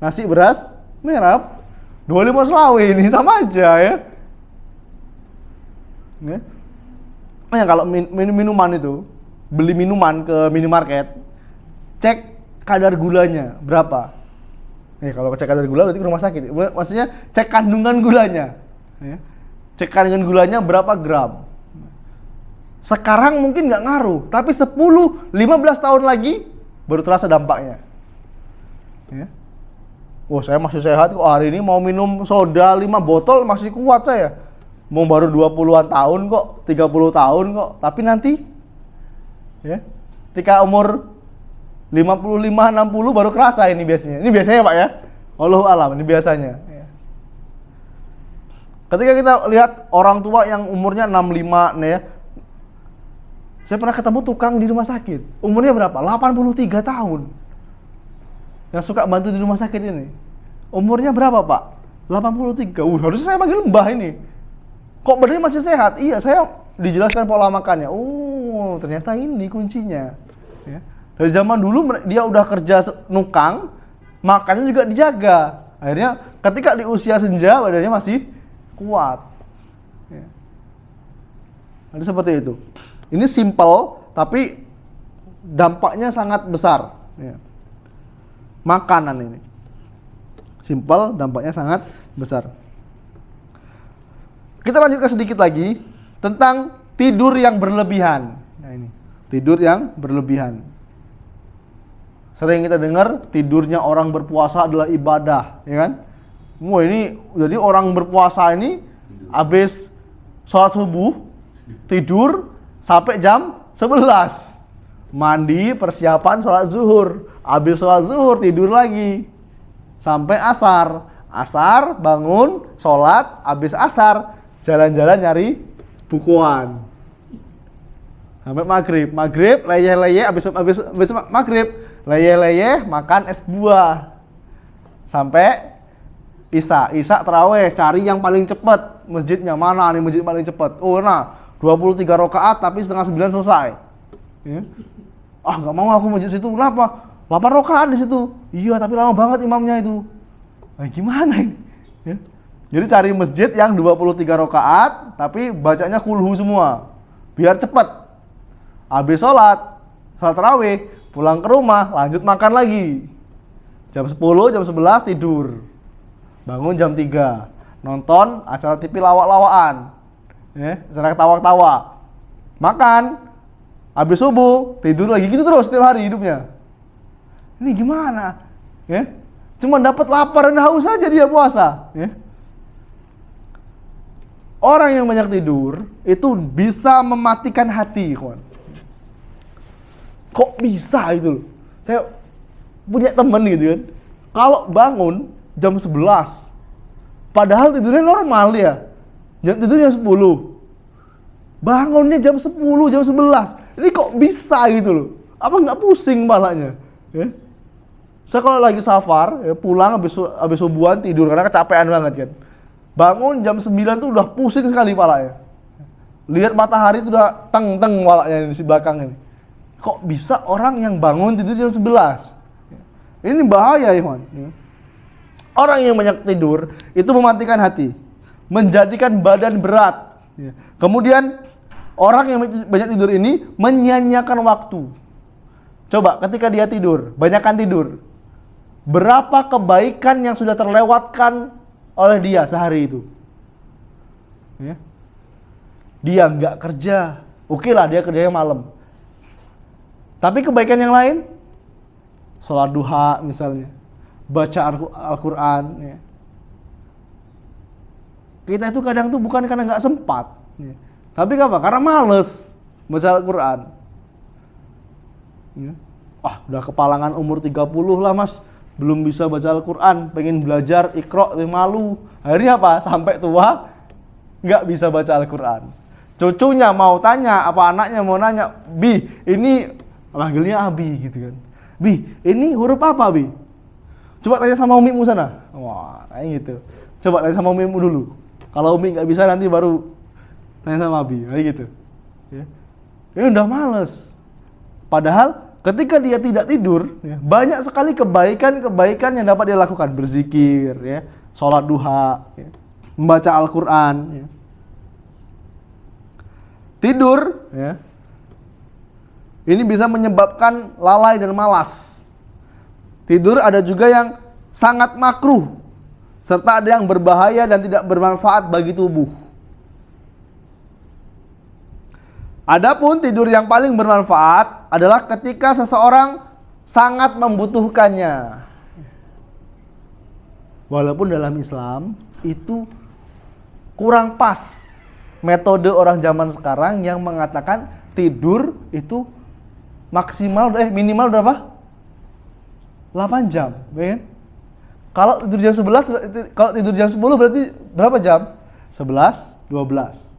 nasi beras merah. 25 Selawe ini sama aja ya. Makanya kalau minuman itu, beli minuman ke minimarket, cek kadar gulanya berapa. Kalau cek kadar gula berarti ke rumah sakit. Maksudnya cek kandungan gulanya. Cek kandungan gulanya berapa gram. Sekarang mungkin nggak ngaruh, tapi 10-15 tahun lagi baru terasa dampaknya. Ya. Saya masih sehat kok, hari ini mau minum soda 5 botol masih kuat saya. Mau baru 20-an tahun kok, 30 tahun kok, tapi nanti ya, ketika umur 55-60 baru kerasa ini biasanya. Ini biasanya Pak ya. Wallahu alam, ini biasanya. Ya. Ketika kita lihat orang tua yang umurnya 65 nih ya. Saya pernah ketemu tukang di rumah sakit. Umurnya berapa? 83 tahun. Yang suka bantu di rumah sakit ini. Umurnya berapa, Pak? 83. Harusnya saya panggil Mbah ini. Kok badannya masih sehat? Iya, saya dijelaskan pola makannya. Ternyata ini kuncinya. Ya. Dari zaman dulu dia udah kerja nukang, makannya juga dijaga. Akhirnya ketika di usia senja badannya masih kuat. Ya. Jadi seperti itu. Ini simple, tapi dampaknya sangat besar. Ya. Makanan ini. Simple, dampaknya sangat besar. Kita lanjutkan sedikit lagi tentang tidur yang berlebihan. Nah ini, tidur yang berlebihan. Sering kita dengar tidurnya orang berpuasa adalah ibadah, ya kan? Ini jadi orang berpuasa ini habis sholat subuh tidur sampai jam 11. Mandi, persiapan sholat zuhur. Habis sholat zuhur tidur lagi sampai asar. Asar bangun, sholat, habis asar jalan-jalan nyari bukuan sampai maghrib. Maghrib leyeh-leyeh, habis maghrib leyeh-leyeh makan es buah sampai Isya terawih, cari yang paling cepat masjidnya. Mana nih masjid paling cepat? 23 rakaat tapi setengah 9 selesai. Ya. Nggak mau aku masjid situ. Kenapa? 8 rakaat di situ. Iya, tapi lama banget imamnya itu. Gimana ini? Ya. Jadi cari masjid yang 23 rakaat tapi bacanya kulhu semua. Biar cepat. Habis sholat tarawih, pulang ke rumah, lanjut makan lagi. Jam 10, jam 11 tidur. Bangun jam 3. Nonton acara TV lawak-lawakan. Ya, acara ketawa-ketawa. Makan. habis subuh tidur lagi, gitu terus setiap hari hidupnya. Ini gimana? Ya, cuma dapat lapar dan haus saja dia puasa. Ya. Orang yang banyak tidur itu bisa mematikan hati, kawan. Kok bisa itu loh? Saya punya teman gitu kan, kalau bangun jam 11, padahal tidurnya normal ya, tidurnya jam 10, bangunnya jam 10, jam 11. Ini kok bisa gitu loh? Apa nggak pusing kepalanya? Ya? Saya kalau lagi safar, ya, pulang habis subuhan tidur karena kecapean banget kan. Bangun jam 9 tuh udah pusing sekali kepalanya. Lihat matahari tuh udah teng-teng kepalanya di belakang ini. Kok bisa orang yang bangun tidur jam 11? Ini bahaya, Iwan. Orang yang banyak tidur itu mematikan hati, menjadikan badan berat. Kemudian orang yang banyak tidur ini menyia-nyiakan waktu. Coba ketika dia tidur, banyakkan tidur, berapa kebaikan yang sudah terlewatkan oleh dia sehari itu? Ya. Dia nggak kerja, oke lah dia kerjanya malam. Tapi kebaikan yang lain, sholat duha misalnya, baca Al-Quran. Ya. Kita itu kadang tuh bukan karena nggak sempat, ya. Tapi apa? Karena males baca Al-Quran. Ya. Udah kepalangan umur 30 lah mas, belum bisa baca Al-Quran, pengen belajar Iqra, malu. Akhirnya apa? Sampai tua nggak bisa baca Al-Quran. Cucunya mau tanya, apa anaknya mau nanya, Bi, ini manggilnya Abi gitu kan. Bi, ini huruf apa Bi? Coba tanya sama umimu sana. Wah, kayak gitu. Coba tanya sama umimu dulu. Kalau umi nggak bisa nanti baru tanya sama Abi, kayak gitu. Ya. Ini udah males. Padahal ketika dia tidak tidur, ya, banyak sekali kebaikan-kebaikan yang dapat dia lakukan. Berzikir, ya, sholat duha, ya, membaca Al-Quran. Ya. Tidur, ya, ini bisa menyebabkan lalai dan malas. Tidur ada juga yang sangat makruh, serta ada yang berbahaya dan tidak bermanfaat bagi tubuh. Adapun tidur yang paling bermanfaat adalah ketika seseorang sangat membutuhkannya. Walaupun dalam Islam itu kurang pas metode orang zaman sekarang yang mengatakan tidur itu minimal berapa? 8 jam, ya kan? Kalau tidur jam 11, kalau tidur jam 10 berarti berapa jam? 11, 12.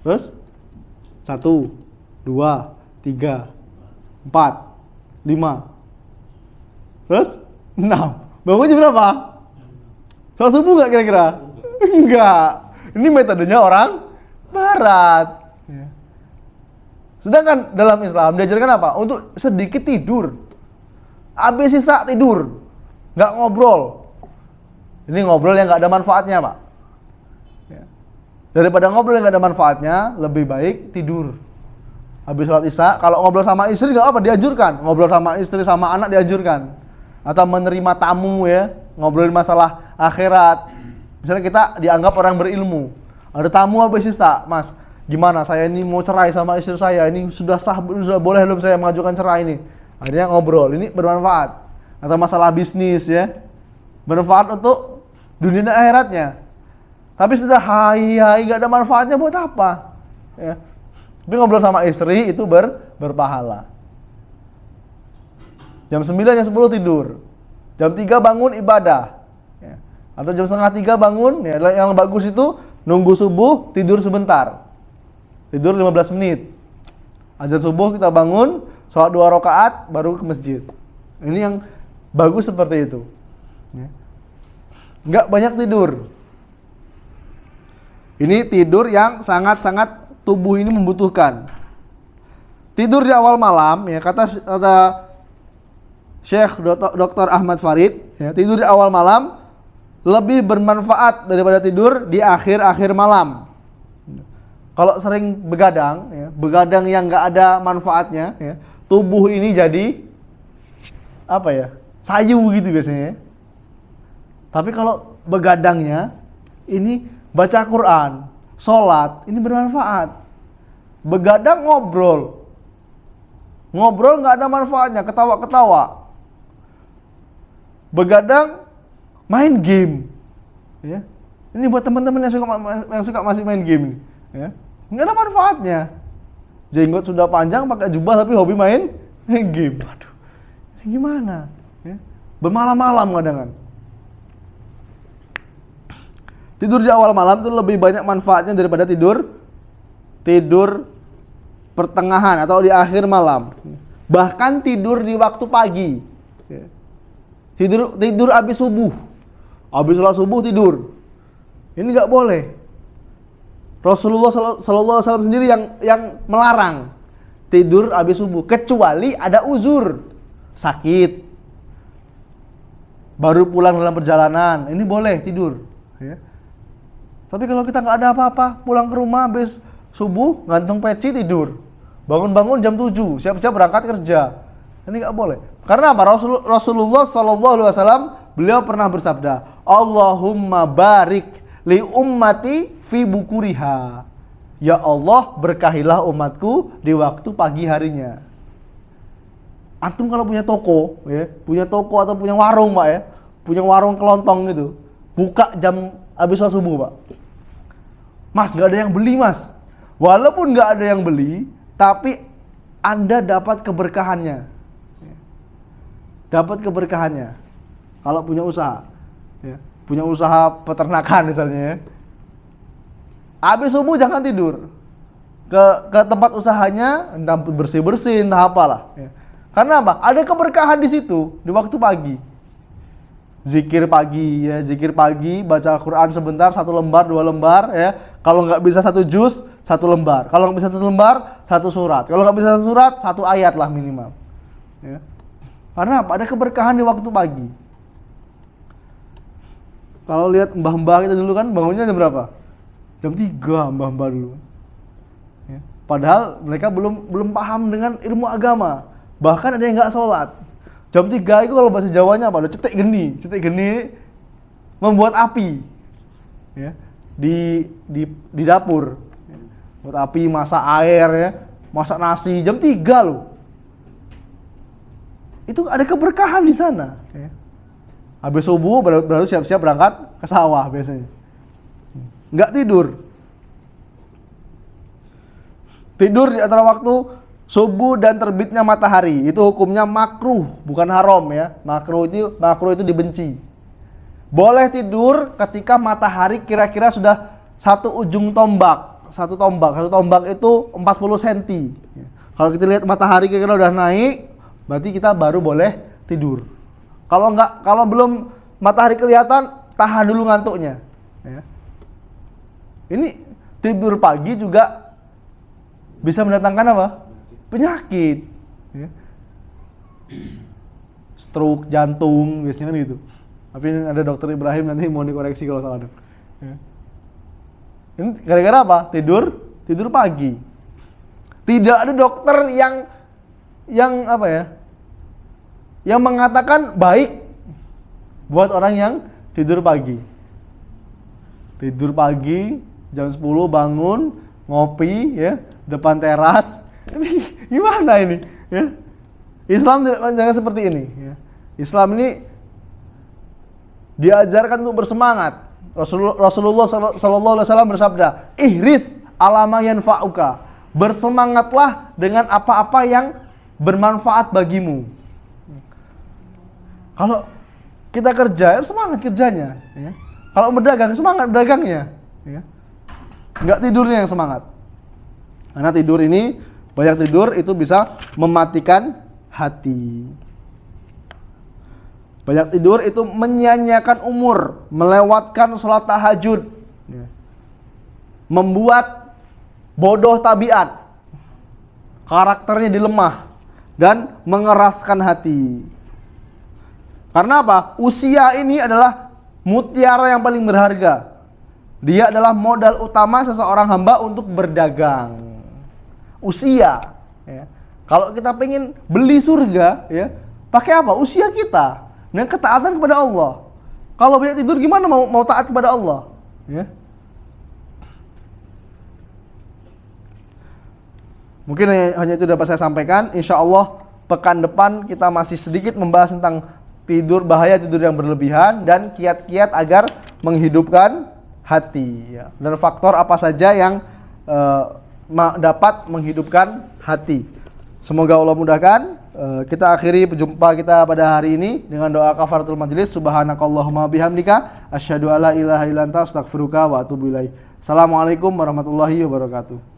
Terus 1, 2, 3, 4, 5. Terus 6. Bangunnya berapa? Sholat subuh nggak kira-kira? Enggak. Ini metodenya orang Barat. Ya. Sedangkan dalam Islam diajarkan apa? Untuk sedikit tidur. Habis sisa tidur. Nggak ngobrol. Ini ngobrol yang nggak ada manfaatnya, Pak. Ya. Daripada ngobrol yang nggak ada manfaatnya, lebih baik tidur. Habis sholat isya, kalau ngobrol sama istri nggak apa, dianjurkan. Ngobrol sama istri, sama anak dianjurkan. Atau menerima tamu ya, ngobrolin masalah akhirat. Misalnya kita dianggap orang berilmu. Ada tamu habis isya, Mas, gimana saya ini mau cerai sama istri saya, ini sudah sah, sudah boleh belum saya mengajukan cerai ini? Akhirnya ngobrol, ini bermanfaat. Atau masalah bisnis ya, bermanfaat untuk dunia dan akhiratnya. Tapi sudah hai gak ada manfaatnya, buat apa? Ya. Tapi ngobrol sama istri itu berpahala. Jam 9, jam 10 tidur. Jam 3 bangun ibadah. Ya. Atau jam setengah 3 bangun, ya, yang bagus itu nunggu subuh, tidur sebentar. Tidur 15 menit. Azan subuh kita bangun, sholat 2 rakaat, baru ke masjid. Ini yang bagus seperti itu. Ya. Nggak banyak tidur. Ini tidur yang sangat-sangat tubuh ini membutuhkan. Tidur di awal malam, ya, kata Syekh Dr. Ahmad Farid, ya, tidur di awal malam lebih bermanfaat daripada tidur di akhir-akhir malam. Kalau sering begadang, ya, begadang yang nggak ada manfaatnya, ya, tubuh ini jadi apa ya, sayu gitu biasanya. Tapi kalau begadangnya ini baca Quran, sholat, ini bermanfaat. Begadang ngobrol, Ngobrol nggak ada manfaatnya, ketawa-ketawa. Begadang, main game. Ya. Ini buat teman-teman yang suka masih main game nih. Ya. Nggak ada manfaatnya. Jenggot sudah panjang, pakai jubah tapi hobi main game. Waduh, gimana? Ya. Bermalam-malam kadang-kadang. Tidur di awal malam itu lebih banyak manfaatnya daripada tidur pertengahan atau di akhir malam. Bahkan tidur di waktu pagi. Tidur habis subuh. Habis sholat subuh tidur. Ini nggak boleh. Rasulullah Sallallahu Alaihi Wasallam sendiri yang melarang tidur habis subuh, kecuali ada uzur, sakit, baru pulang dalam perjalanan, ini boleh tidur. Ya. Tapi kalau kita nggak ada apa-apa, pulang ke rumah habis subuh, gantung peci tidur, bangun-bangun jam 7, siap-siap berangkat kerja, ini nggak boleh. Karena apa? Rasulullah Sallallahu Alaihi Wasallam beliau pernah bersabda, Allahumma barik li ummati fi bukuriha. Ya Allah, berkahilah umatku di waktu pagi harinya. Antum kalau punya toko, ya, punya toko atau punya warung, Pak, ya, punya warung kelontong gitu, buka jam habis sholat subuh, Pak. Mas, nggak ada yang beli, Mas. Walaupun nggak ada yang beli, tapi Anda dapat keberkahannya. Dapat keberkahannya. Kalau punya usaha, ya, punya usaha peternakan misalnya, ya. Habis subuh jangan tidur. Ke tempat usahanya, entah bersih-bersih, entah apalah. Ya. Karena apa? Ada keberkahan di situ di waktu pagi. Zikir pagi, ya, zikir pagi, baca Al-Quran sebentar, 1 lembar, 2 lembar, ya. Kalau nggak bisa 1 juz, 1 lembar. Kalau nggak bisa 1 lembar, 1 surat. Kalau nggak bisa 1 surat, 1 ayat lah minimal. Ya. Karena apa? Ada keberkahan di waktu pagi. Kalau lihat mbah-mbah kita dulu kan bangunnya jam berapa? Jam 3 mbah-mbah dulu. Ya. Padahal mereka belum paham dengan ilmu agama. Bahkan ada yang nggak sholat. Jam 3 itu kalau bahasa Jawanya apa? Cetek geni. Cetek geni membuat api. Ya. Di dapur. Ya. Buat api, masak air, ya. Masak nasi. Jam 3 loh. Itu ada keberkahan di sana. Ya. Habis subuh baru siap-siap berangkat ke sawah biasanya. Nggak tidur. Tidur di antara waktu subuh dan terbitnya matahari. Itu hukumnya makruh, bukan haram, ya. Makruh itu dibenci. Boleh tidur ketika matahari kira-kira sudah 1 ujung tombak. 1 tombak itu 40 cm. Kalau kita lihat matahari kira-kira udah naik, berarti kita baru boleh tidur. Kalau belum matahari kelihatan, tahan dulu ngantuknya. Ya. Ini tidur pagi juga bisa mendatangkan apa? Penyakit. Ya. Stroke, jantung, biasanya kan gitu. Tapi ada dokter Ibrahim, nanti mau dikoreksi kalau salah. Ya. Ini gara-gara apa? Tidur pagi. Tidak ada dokter yang apa ya? Yang mengatakan baik buat orang yang tidur pagi. Tidur pagi, jam 10 bangun, ngopi, ya, depan teras. Ini gimana ini? Ya. Islam tidak mengajarkan seperti ini. Ya. Islam ini diajarkan untuk bersemangat. Rasulullah SAW bersabda, ihris alama yanfa'uka. Bersemangatlah dengan apa-apa yang bermanfaat bagimu. Kalau kita kerja, semangat kerjanya. Ya. Kalau berdagang, semangat berdagangnya. Ya. Enggak tidurnya yang semangat. Karena tidur ini, banyak tidur itu bisa mematikan hati. Banyak tidur itu menyia-nyiakan umur, melewatkan sholat tahajud, ya. Membuat bodoh tabiat, karakternya dilemah, dan mengeraskan hati. Karena apa? Usia ini adalah mutiara yang paling berharga. Dia adalah modal utama seseorang hamba untuk berdagang. Usia. Ya. Kalau kita pengen beli surga, ya, pakai apa? Usia kita. Dan ketaatan kepada Allah. Kalau banyak tidur gimana mau taat kepada Allah? Ya. Mungkin hanya itu dapat saya sampaikan. Insya Allah pekan depan kita masih sedikit membahas tentang bahaya tidur yang berlebihan dan kiat-kiat agar menghidupkan hati. Ya. Dan faktor apa saja yang dapat menghidupkan hati. Semoga Allah mudahkan. Kita akhiri jumpa kita pada hari ini dengan doa kafaratul majlis. Subhanakallahumma bihamdika asyhadu alla ilaha illa anta astaghfiruka wa atubu ilaik. Assalamualaikum warahmatullahi wabarakatuh.